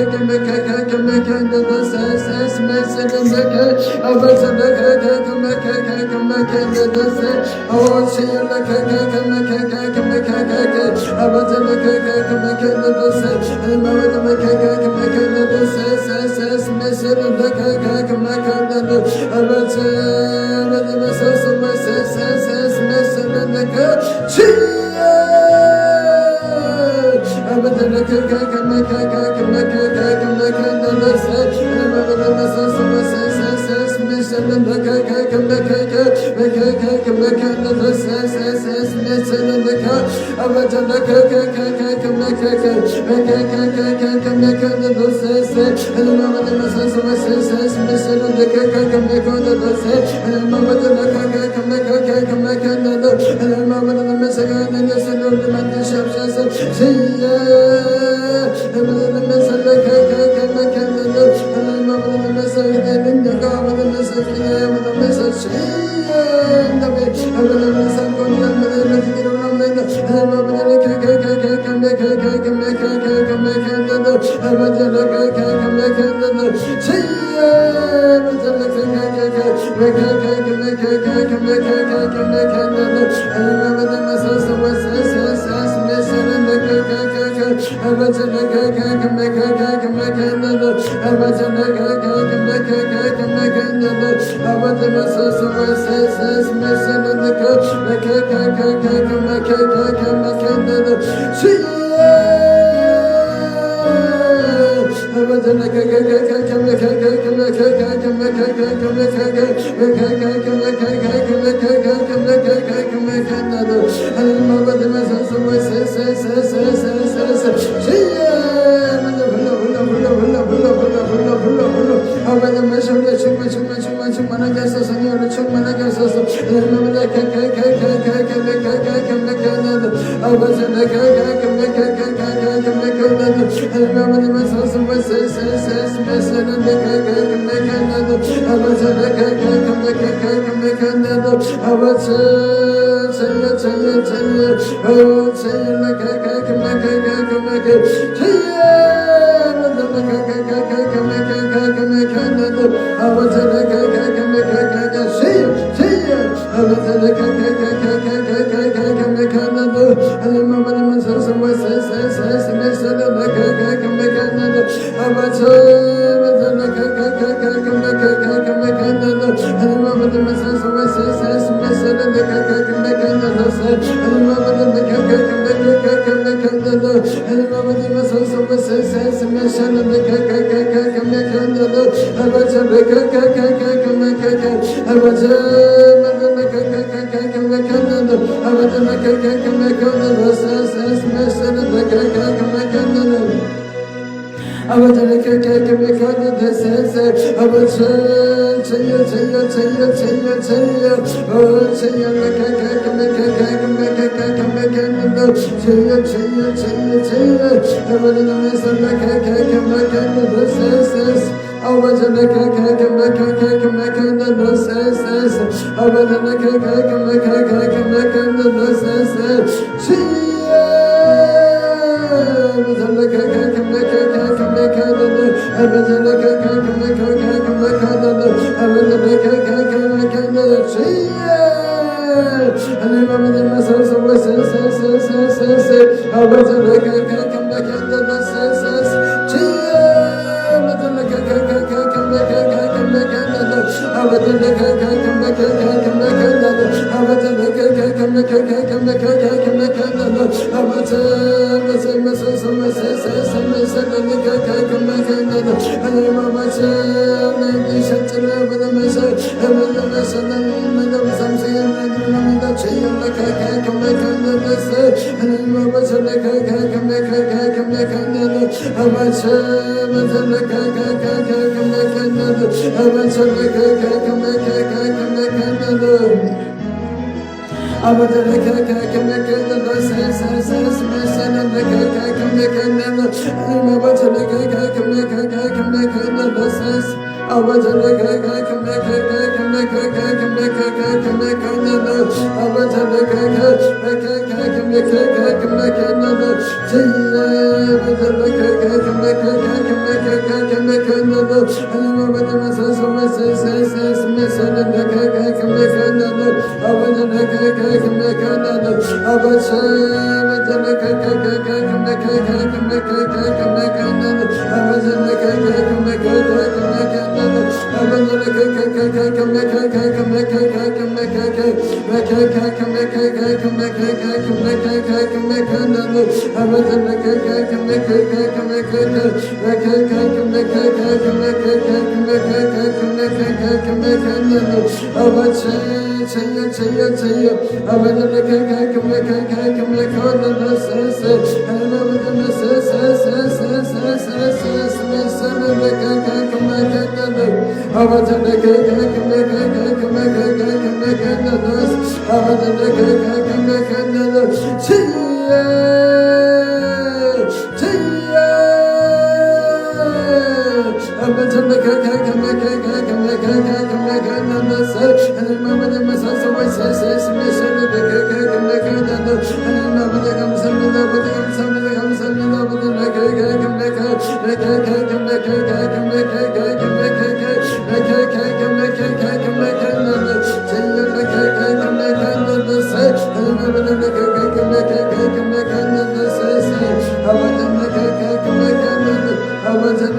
아버지 마시옵소서. 오세세세 메캔들도 주여 아버지 충만하게 하소서 성령으로 충만하게 하소서 Amen. 아버지